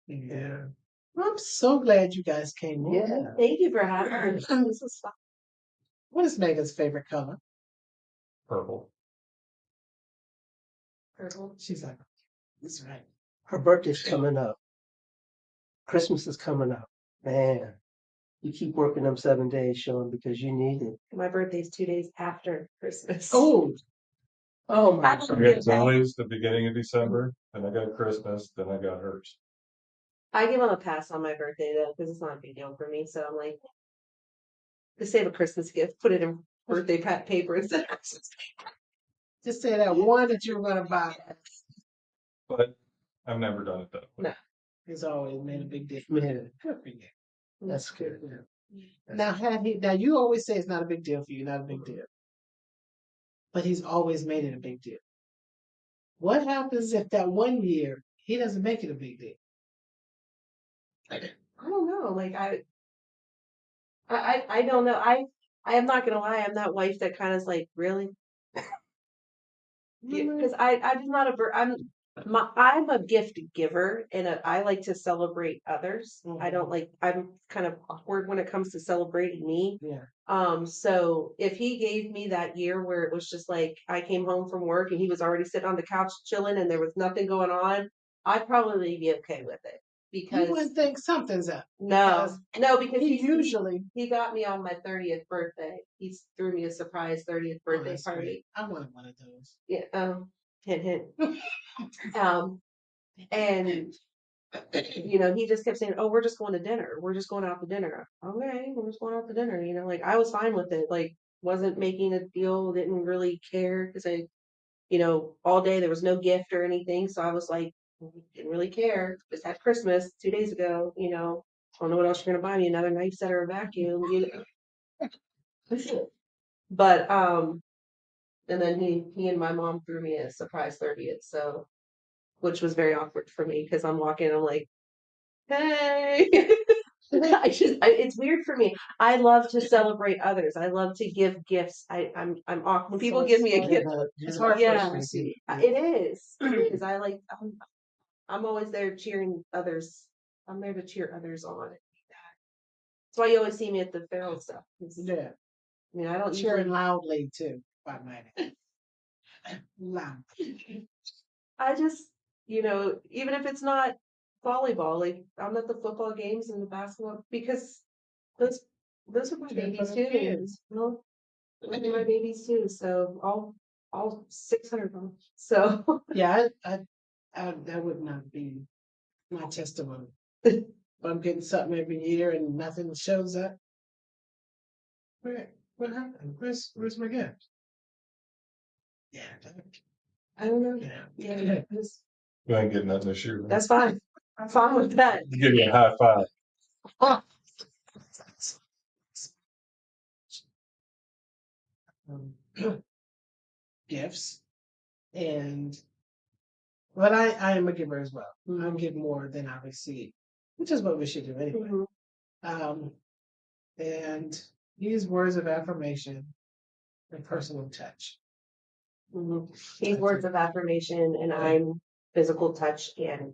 Yeah. Well, I'm so glad you guys came. Yeah. thank you for having me. This was fun. What is Megan's favorite color? Purple. Purple. She's like, that's right. Her birthday's coming up. Christmas is coming up. Man, you keep working them 7 days, Sean, because you need it. My birthday's 2 days after Christmas. Oh, Oh my I God. don't I get got that. Zoe's the beginning of December, then I got Christmas, then I got hers. I give him a pass on my birthday though, because it's not a big deal for me. So I'm like, just save a Christmas gift, put it in birthday paper instead of Christmas. just say that one that you were going to buy. But I've never done it that way. No. He's always made a big deal. Man, Good for you. that's good. Now you always say it's not a big deal for you, not a big deal. But he's always made it a big deal. What happens if that one year he doesn't make it a big deal? I don't know. Like I don't know. I am not gonna lie, I'm that wife that kind of is like, really? Because I'm not I'm a gift giver and I like to celebrate others. I don't like I'm kind of awkward when it comes to celebrating me. Yeah. So if he gave me that year where it was just like I came home from work and he was already sitting on the couch chilling and there was nothing going on, I'd probably be okay with it You because wouldn't think something's up. no, because He usually. he got me on my 30th birthday. He threw me a surprise 30th Oh, birthday that's party. great. I wanted one of those. Yeah, hint, hint. And he just kept saying, "Oh, we're just going to dinner. We're just going out to dinner." Okay, we're just going out to dinner. Like I was fine with it. Like wasn't making a deal. Didn't really care because all day there was no gift or anything. So I was like, didn't really care. Just had Christmas 2 days ago. I don't know what else you're gonna buy me. Another knife set or a vacuum. But and then he and my mom threw me a surprise 30th. So which was very awkward for me because I'm walking. I'm like, hey. It's weird for me. I love to celebrate others. I love to give gifts. I'm awkward when people give me a gift. It's hard for us to see. It is because I'm always there cheering others. I'm there to cheer others on. That's why you always see me at the feral stuff. Yeah. I don't Cheering usually. loudly too. By my loud. I just, even if it's not volleyball, like I'm at the football games and the basketball because those those are my Cheering babies for the too. kids. Those are my babies too. So all 600 of them. So Yeah, that would not be my testimony. If I'm getting something every year and nothing shows up. What happened? Where's my gift? Yeah, I don't know. yeah. You ain't getting nothing this year. Man. That's fine. I'm fine with that. Give you a high five. Gifts and but I am a giver as well. I give more than I receive, which is what we should do anyway. And use words of affirmation and personal touch. He's words of affirmation, and I'm physical touch and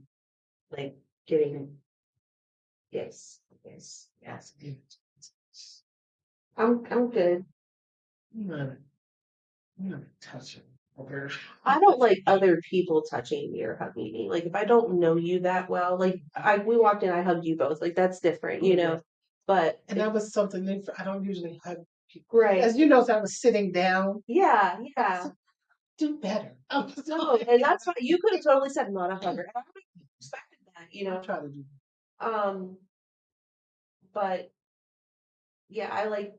like getting yes. I'm good. I'm not touching. Okay. I don't like other people touching me or hugging me. Like if I don't know you that well, like we walked in, I hugged you both. Like that's different, But and that was something new. I don't usually hug people. Right. As you know, I was sitting down. Yeah. So, do better. No, and that's what you could have totally said not a hugger. And I would have respected that, I try to do. But yeah, I like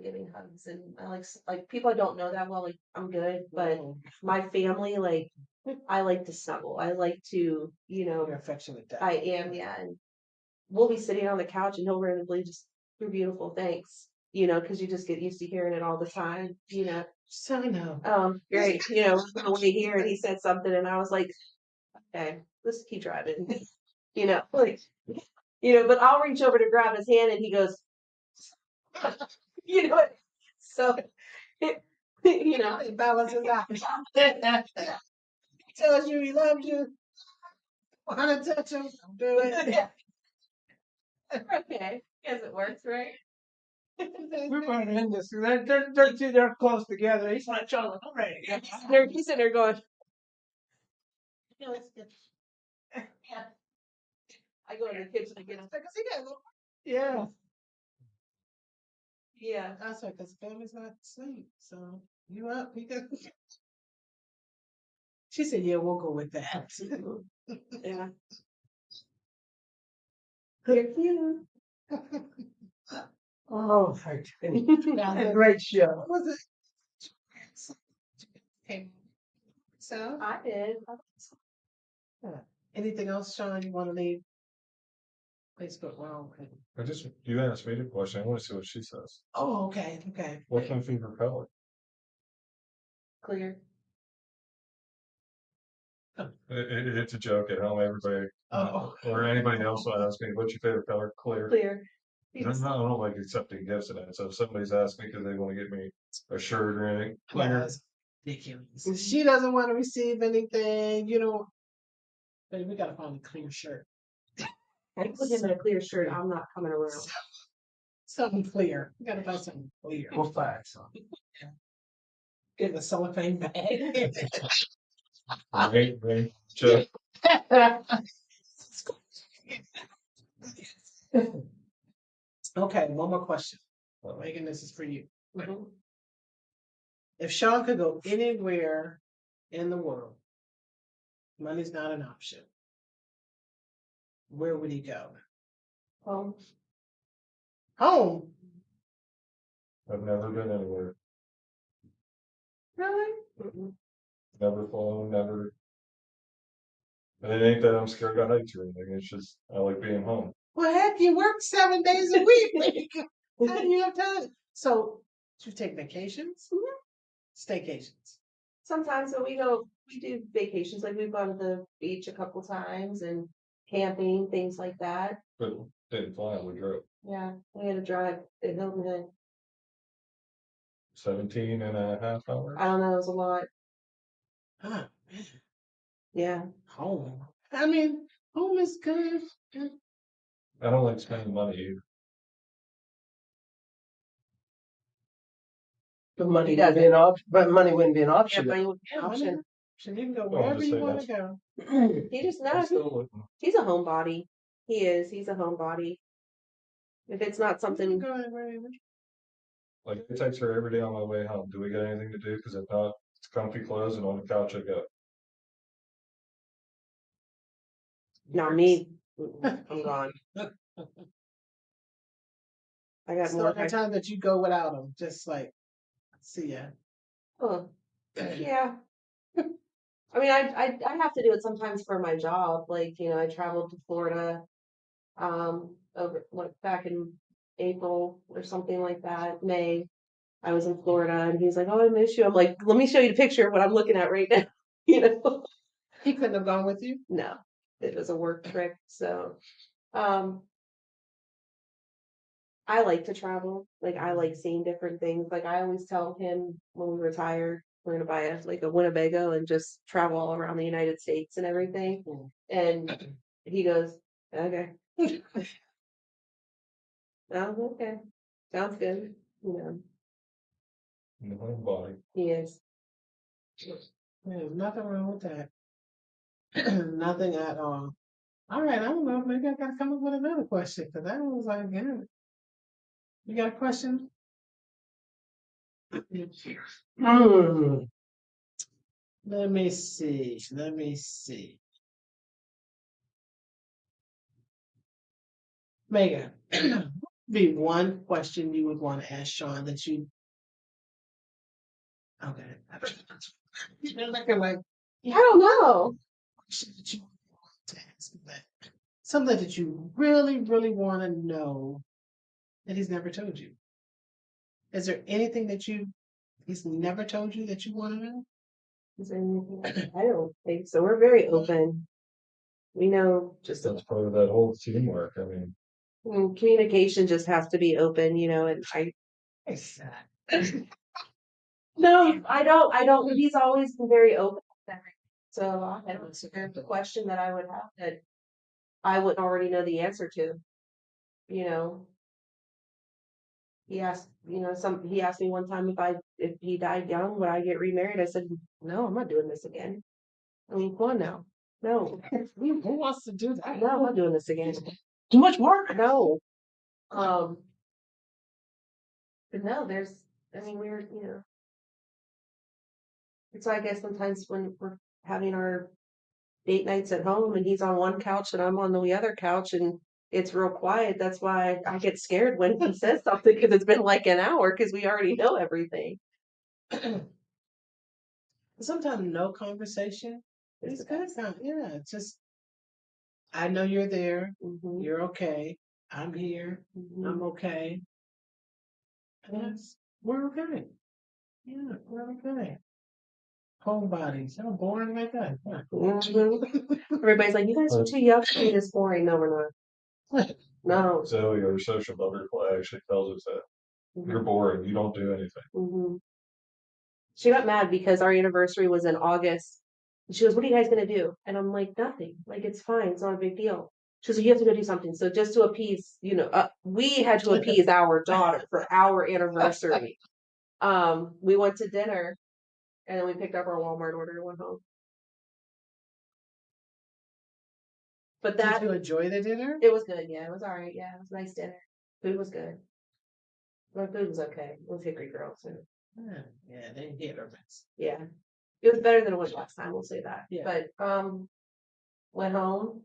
giving hugs and I like people I don't know that well. Like I'm good, but my family, like I like to snuggle. I like to, You're affectionate. I am, yeah. And we'll be sitting on the couch and he'll randomly just, "You're beautiful, thanks." Because you just get used to hearing it all the time. So I know. Great. On the way here and he said something and I was like, okay, let's keep driving. Like, but I'll reach over to grab his hand and he goes, so, It balances out. He tells you he loves you. Want to touch him? Do it. Okay, guess it works, right? We're going to end this. They're close together. He's not showing. I'm ready. He's sitting there going, I go in the kitchen and get him. Yeah. Yeah. That's right, because family's not asleep. So you up? She said, "Yeah, we'll go with that." Yeah. They're cute. Oh, a great show. What was it? So, I did. anything else, Sean? You want to leave Facebook? Well, You asked me the question. I want to see what she says. oh, okay. What's my favorite color? Clear. It's a joke at home. Everybody Oh, or anybody else will ask me, "What's your favorite color?" Clear. Clear. I don't like accepting gifts and that. So if somebody's asked me because they want to get me a shirt or anything, That's ridiculous. She doesn't want to receive anything, Baby, we gotta find a clear shirt. I put him in a clear shirt. I'm not coming around. Something clear. We gotta find something clear. We'll find something. Get the cellophane bag. right, Chuck. Okay, one more question. Megan, this is for you. Mhm. If Sean could go anywhere in the world, money's not an option. Where would he go? Home. Home. I've never been anywhere. Really? Mm-mm. Never flown, never. And it ain't that I'm scared of heights or anything. It's just I like being home. Well, heck, you work 7 days a week. How do you have time? So, do you take vacations? Staycations. Sometimes when we do vacations, like we've gone to the beach a couple times and camping, things like that. But didn't fly, we drove. Yeah, we had to drive to Hilton Head. 17 and a half hours. I don't know, it was a lot. Huh, man. Yeah. Home. I mean, home is good. I don't like spending money either. But money He wouldn't be an option. But money wouldn't be an option. Everybody would be Yeah, an option. So you can go Well, I'm wherever just you saying want to go. He just I'm knows still looking. he's a homebody. He is. He's a homebody. If it's not You can something, go wherever. Like I text her every day on my way home. Do we got anything to do? Because if not, it's comfy clothes and on the couch I go. not me. I'm gone. I got So more. there are times that you go without them, just like, see ya. Oh, yeah. I mean, I have to do it sometimes for my job. Like, I traveled to Florida, over like back in April or something like that, May. I was in Florida and he's like, "Oh, I miss you." I'm like, "Let me show you the picture of what I'm looking at right now." You know? He couldn't have gone with you. No, it was a work trip. So, um, I like to travel. Like I like seeing different things. Like I always tell him when we retire, we're gonna buy a Winnebago and just travel all around the United States and everything. And he goes, "Okay." Oh, okay. Sounds good. In the home body. He is. There's nothing wrong with that. Nothing at all. All right, I don't know. Maybe I gotta come up with another question because that was like, yeah. You got a question? Hmm. Let me see. Let me see. Megan, be one question you would want to ask Sean that you. Okay. You're looking like I don't know. question that you want to ask him that. Something that you really, really want to know that he's never told you. Is there anything that he's never told you that you want to know? Is there anything? I don't think so. We're very open. We know just That's part of that whole teamwork. I mean, communication just has to be open, and Exactly. no, I don't. He's always been very open with everything. So I don't see the question that I would have that I wouldn't already know the answer to. You know, he asked, he asked me one time if he died young, would I get remarried? I said, no, I'm not doing this again. I mean, come on now. No, Who wants to do that? no, I'm not doing this again. Too much work. No. But no, so I guess sometimes when we're having our date nights at home and he's on one couch and I'm on the other couch and it's real quiet, that's why I get scared when he says something because it's been like an hour because we already know everything. Sometimes no conversation It's is the good. best. Yeah, it's just I know you're there. Mhm, You're okay. I'm here. mhm. I'm okay. Yes, we're okay. Yeah, we're okay. Homebodies. How boring like that. Mhm. Everybody's like, you guys are too young to be this boring. No, we're not. No. Zoe, our social butterfly, actually tells us that you're boring. You don't do anything. Mm-hmm. She got mad because our anniversary was in August. And she goes, "What are you guys gonna do?" And I'm like, "Nothing. Like it's fine. It's not a big deal." She goes, "You have to go do something." So just to appease, we had to appease our daughter for our anniversary. We went to dinner, and then we picked up our Walmart order and went home. But Did you enjoy the dinner? it was good. Yeah, it was all right. Yeah, it was a nice dinner. Food was good. My food was okay. It was Hickory Girls. So, Yeah, they hit or miss. yeah, it was better than it was last time. We'll say that. Yeah. But went home,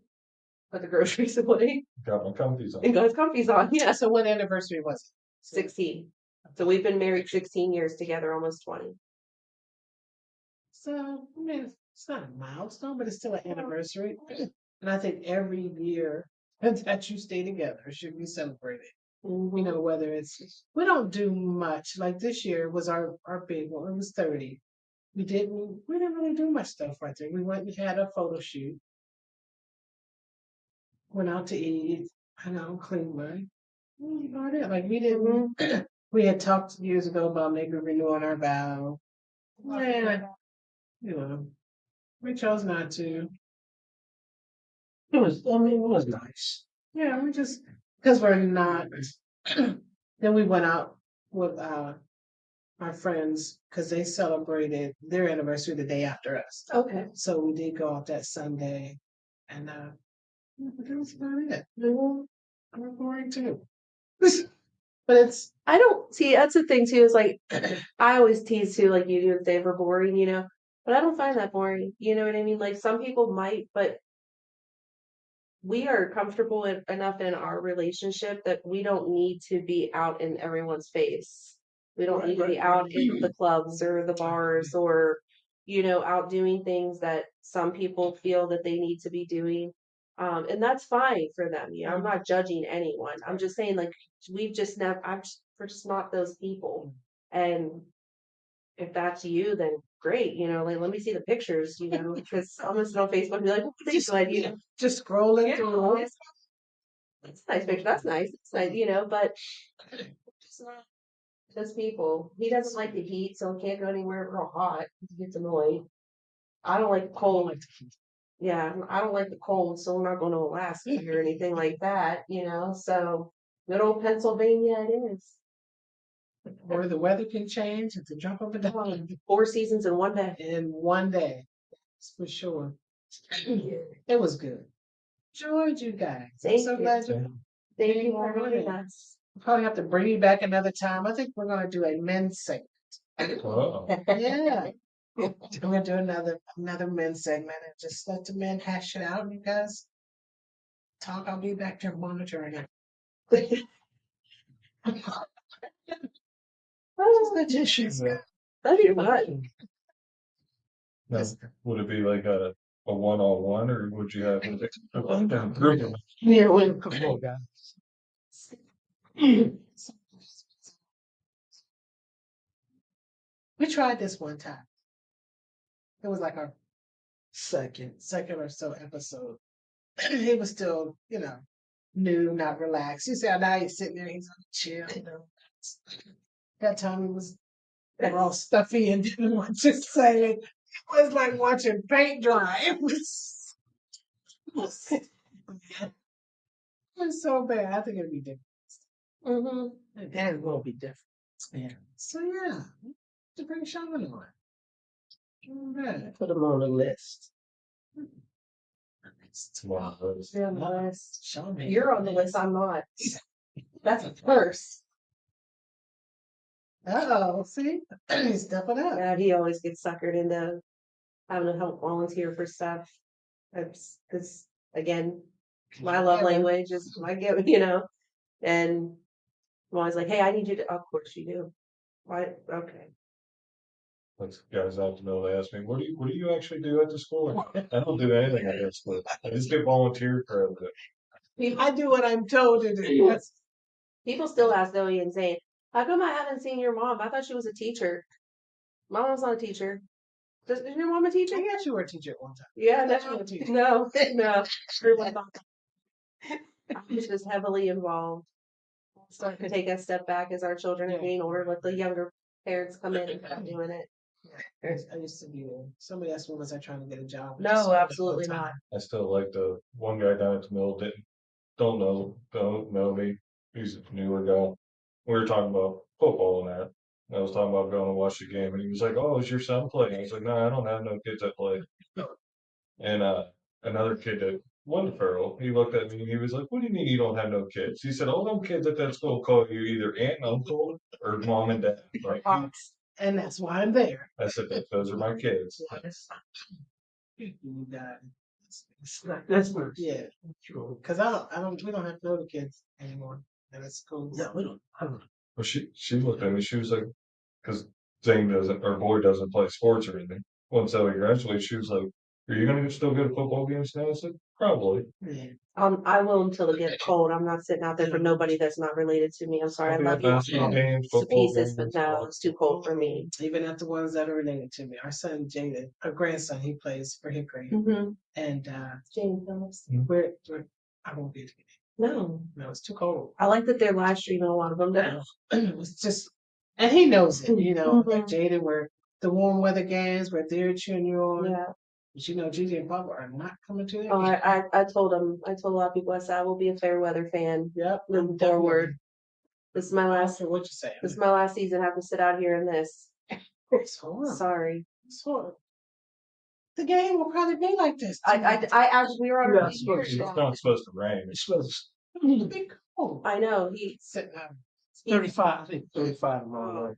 put the groceries away, Got my comfies and on. got his comfies on. Yeah, So what anniversary was it? 16. So we've been married 16 years together, almost 20. So, I mean, it's not a milestone, but it's still an anniversary. And I think every year that you stay together should be celebrated. You know, whether we don't do much. Like this year was our big one. It was 30. We didn't really do much stuff right there. We went and had a photo shoot. Went out to eat, hung out in Cleveland. About it. Like we didn't. We had talked years ago about maybe renewing our vow. Yeah, we chose not to. It was nice. Yeah, we just because we're not. Then we went out with our friends because they celebrated their anniversary the day after us. Okay. So we did go out that Sunday, and that was about it. I'm boring too. But it's I don't see that's the thing too, is like I always tease too, like you do and say we're boring, but I don't find that boring. You know what I mean? Like some people might, but we are comfortable enough in our relationship that we don't need to be out in everyone's face. We don't need to be out in the clubs or the bars or, out doing things that some people feel that they need to be doing. And that's fine for them. I'm not judging anyone. I'm just saying, like, we've just never, we're just not those people. And if that's you, then great, like let me see the pictures, because I'm gonna sit on Facebook and be like, please, just scrolling through. it's a nice picture. That's nice. It's nice, but it's not those people. He doesn't like the heat, so he can't go anywhere real hot. He gets annoyed. I don't like the cold. Yeah, I don't like the cold, so we're not going to Alaska or anything like that, So good old Pennsylvania it is. Where the weather can change at the drop of a dime. 4 seasons in one day. In one day, that's for sure. It was good. Enjoyed you guys. I'm so glad you. Thank you for joining us. We'll probably have to bring you back another time. I think we're going to do a men's segment. Oh, Yeah. We're going to do another men's segment and just let the men hash it out. And you guys talk. I'll be back there monitoring it. That'd be fun. now, would it be like a one-on-one, or would you have a group? Yeah, well, come on, guys. We tried this one time. It was like our second or so episode. He was still, new, not relaxed. You see how now he's sitting there, he's on chill. That time they were all stuffy and didn't want to say it. It was like watching paint dry. It was so bad. I think it'd be different. That is gonna be different. Yeah. So yeah, to bring Sean on. Good. Put them on the list. Wow, You're on the list. Sean, You're on the list. I'm not. That's a first. See, he's stepping up. Yeah, he always gets suckered into having to help volunteer for stuff. Because again, my love language is my gift, and I'm always like, hey, I need you to. Of course you do. Why? Okay. That's guys out to know. They ask me, what do you actually do at the school? I don't do anything at the school. I just get volunteer credit. I do what I'm told to do. People still ask Zoe and say, how come I haven't seen your mom? I thought she was a teacher. My mom's not a teacher. Is your mom a teacher? I guess you were a teacher at one time. Yeah, That's not a teacher. no. I'm just heavily involved. Start to take a step back as our children are getting older, let the younger parents come in and start doing it. I used to be somebody asked me, was I trying to get a job? No, absolutely not. I still like the one guy down at the mill don't know me. He's a newer guy. We were talking about football and that. I was talking about going to watch the game, and he was like, "Oh, is your son playing?" I was like, "No, I don't have no kids that play." And another kid that one Farrell, he looked at me and he was like, "What do you mean you don't have no kids?" He said, "All them kids at that school call you either aunt and uncle or mom and dad." Like, And that's why I'm there. I said, "Those are my kids." You got That's not yeah, true. because we don't have to know the kids anymore. And it's cool. No, we don't. I don't. Well, she looked at me. She was like, because Zane doesn't, our boy doesn't play sports or anything. Once Zoe graduated, she was like, "Are you gonna still go to football games now?" I said, "Probably." Yeah. I will until it gets cold. I'm not sitting out there for nobody that's not related to me. I'm sorry. I I'll be love at you basketball games, to football pieces, but games, no, it's too cold for me. Even at the ones that are related to me. Our son Jaden, our grandson, he plays for Hickory. Mm-hmm. And Jane Phillips. I won't be at the game. No, It's too cold. I like that they're live streaming a lot of them now. It's just, and he knows it, Mhm. like Jaden, where the warm weather games, where they're cheering you on. Yeah. But Gigi and Papa are not coming to that Oh, game. I told them. I told a lot of people. I said I will be a fair weather fan. Yep. Moving forward. This is my I don't last. care what you say. This is my last season. I have to sit out here in this. It's horrible. Sorry. It's horrible. The game will probably be like this. I actually we were on Yeah, a it's year It's ago. not supposed to rain. It's supposed It's be cold. I know he. Sitting out. to 35. I think 35 tomorrow night.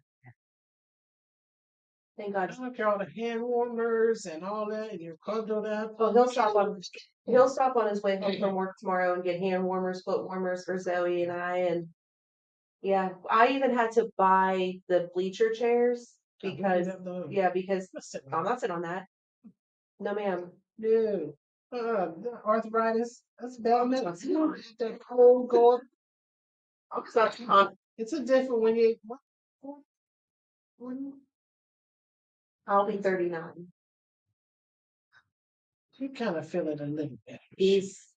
Thank I God. don't care all the hand warmers and all that, and you're bundled up. Oh, he'll stop on. He'll stop on his way home from work tomorrow and get hand warmers, foot warmers for Zoe and I. And yeah, I even had to buy the bleacher chairs because because I'm not sitting on that. No, ma'am. No. Arthritis. That's bad. That cold going. It's a different when you. I'll be 39. You kind of feel it a little bit. He's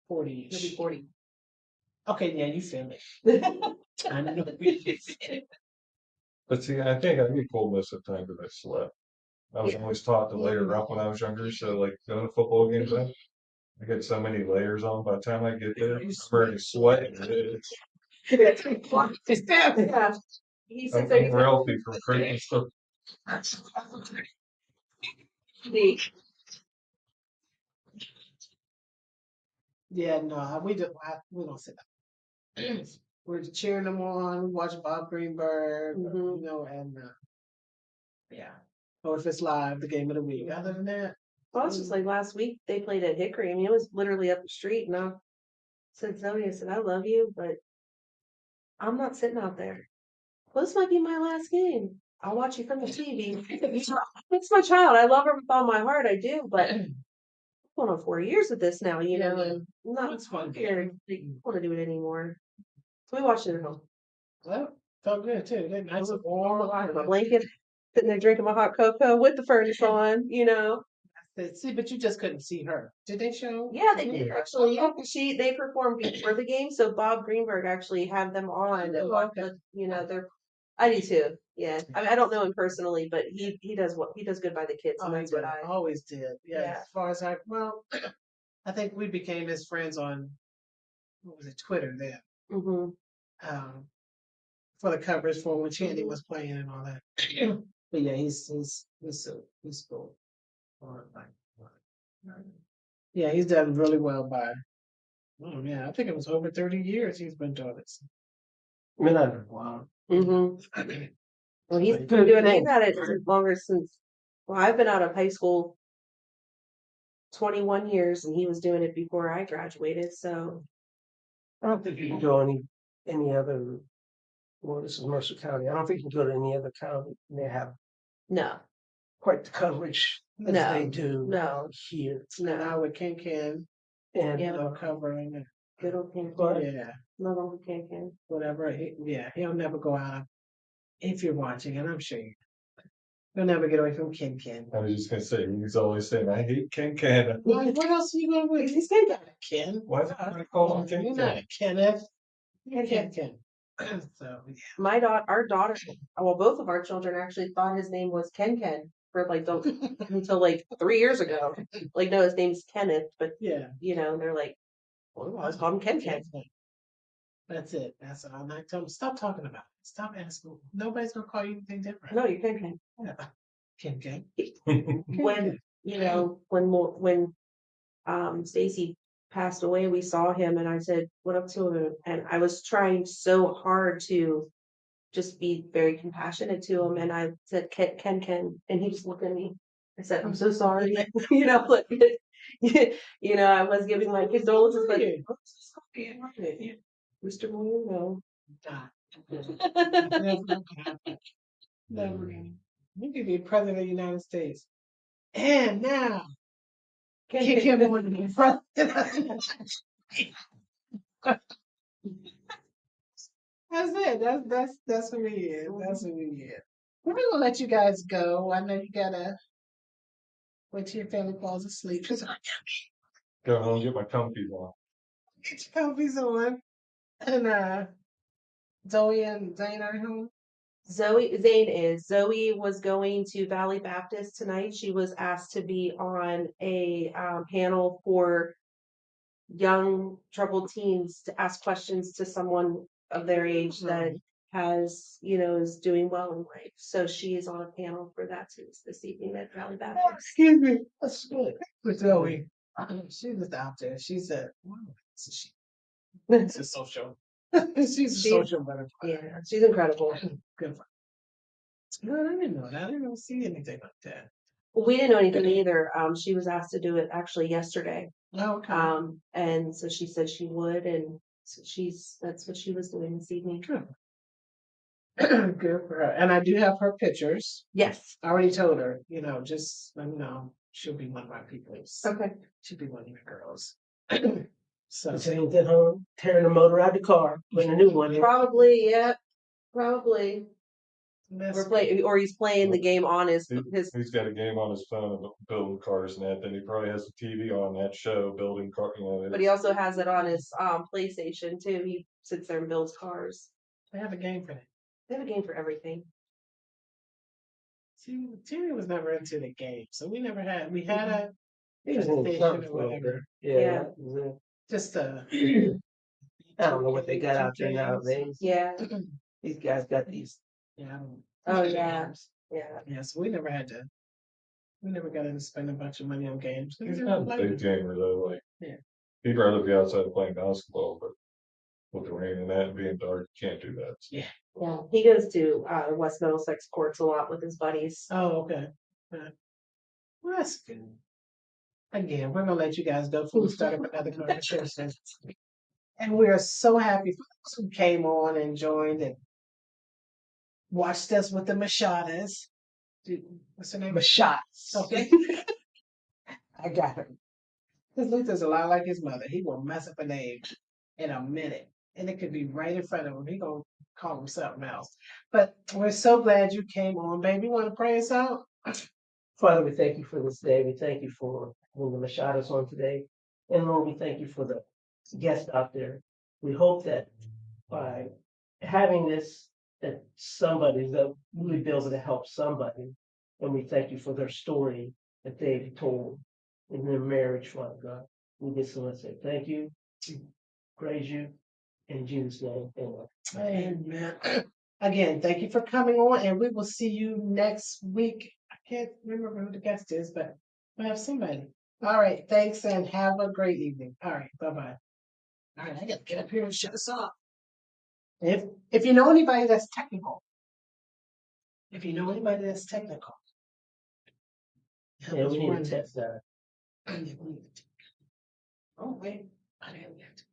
40. he'll be 40. Okay, yeah, you feel it. I know. But see, I think I get cold most of the time because I slept. I was always taught to layer up when I was younger. So, like, going to football games, I get so many layers on. By the time I get there, I'm already sweating. Yeah. He said I'm healthy from crazy stuff. Yeah, no, we don't sit down. We're cheering them on. We watch Bob Greenberg, and yeah. Or if it's live, the game of the week. Other than that, Well, it's just like last week they played at Hickory. I mean, it was literally up the street. And I said, Zoe, I said, I love you, but I'm not sitting out there. Well, this might be my last game. I'll watch you from the TV. It's my child. I love her with all my heart. I do, but I'm going on 4 years of this now, and I'm not fun. here. I don't want to do it anymore. So we watched it at home. Well, felt good too. They're nice and warm. warm. My blanket, sitting there drinking my hot cocoa with the furnace on, See, but you just couldn't see her. Did they show? Yeah, they did actually. They performed before the game, so Bob Greenberg actually had them on. They're. I do too. Yeah, I mean, I don't know him personally, but he does good by the kids, and that's what I always did. Yeah. As far as I think we became his friends on what was it, Twitter then. Mm-hmm. For the coverage for when Chandy was playing and all that. But yeah, he's cool. Yeah, he's done really well by. Oh yeah, I think it was over 30 years he's been doing this. Wow. Mm-hmm. Well, he's been doing it. He's had it longer since. Well, I've been out of high school 21 years, and he was doing it before I graduated. So I don't think you can go any other. Well, this is Mercer County. I don't think you can go to any other county and they have no quite the coverage as they do here. No, now with Ken and covering it. Good old Ken. Yeah. No longer Ken. Whatever. He'll never go out if you're watching, and I'm sure you. You'll never get away from Ken Ken. I was just gonna say, he's always saying, I hate Ken Ken. Like, what else are you gonna do? He's not a Ken. Why is everybody calling him Ken You're not Ken? a Kenneth. You're Ken Ken. So yeah. Our daughter, well, both of our children actually thought his name was Ken Ken for like until like 3 years ago. Like, no, his name's Kenneth, but Yeah. they're like, well, let's call him Ken Ken. That's it. That's all. I'm not telling. Stop talking about it. Stop asking. Nobody's gonna call you anything different. No, you're Ken Ken. Yeah. Ken Ken. When Stacy passed away, we saw him, and I said, "What up to him?" And I was trying so hard to just be very compassionate to him, and I said, "Ken, Ken, Ken," and he just looked at me. I said, "I'm so sorry," like, I was giving my condolences, but I'm so sorry. Mr. Moore, no. Never. You could be president of the United States. And now, kick him on to be president of the United States. That's it. That's who he is. That's who he is. We're gonna let you guys go. I know you gotta wait till your family falls asleep. Cause Go home, get my comfies on. get your comfies on. And Zoe and Zane are home. Zoe was going to Valley Baptist tonight. She was asked to be on a panel for young troubled teens to ask questions to someone of their age that has, is doing well in life. So she is on a panel for that this evening at Valley Baptist. Excuse me. That's good. With Zoe. She's just out there. She's a she's a social. She's a social butterfly. Yeah, she's incredible. Good for her. No, I didn't know that. I didn't see anything like that. We didn't know anything either. She was asked to do it actually yesterday. Oh, okay. And so she said she would, and so that's what she was doing this evening. Good. Good for her. And I do have her pictures. Yes. I already told her, just let me know. She'll be one of my peoples. Okay. She'll be one of your girls. So James at home, tearing the motor out the car, putting a new one in. Probably, yeah. Probably. That's Or he's playing the game on his. He's got a game on his phone of building cars and that. Then he probably has a TV on that show building car. But he also has it on his PlayStation too. He sits there and builds cars. They have a game for that. They have a game for everything. See, Terry was never into the game, so we never had. We had a He was in the PlayStation front or whatever. Yeah. Just I don't know what they got out there nowadays. Yeah. These guys got these. Yeah. Oh yeah. Yeah. Yeah. So we never had to. We never got to spend a bunch of money on games. He's not a big gamer though. Like, Yeah. he'd rather be outside playing basketball, but with the rain and that and being dark, you can't do that. So. Yeah. Yeah. He goes to West Middlesex courts a lot with his buddies. Oh, okay. Well, that's good. Again, we're gonna let you guys go before we start up another conversation. And we are so happy for those who came on and joined and watched us with the Mishatas. What's her name? Mishatas. Okay. I got her. Because Luther's a lot like his mother. He will mess up a name in a minute. And it could be right in front of him. He gonna call him something else. But we're so glad you came on, baby. You want to pray us out? Father, we thank you for this day. We thank you for having the Mishatas on today. And Lord, we thank you for the guests out there. We hope that by having this, that somebody that really be able to help somebody. And we thank you for their story that they've told in their marriage, Father God. We just want to say thank you, praise you, in Jesus' name, amen. Amen. Again, thank you for coming on, and we will see you next week. I can't remember who the guest is, but we'll have somebody. All right, thanks, and have a great evening. All right, bye-bye. All right, I got to get up here and shut us off. If you know anybody that's technical, Yeah, we need to test that. Oh, wait, I didn't get to.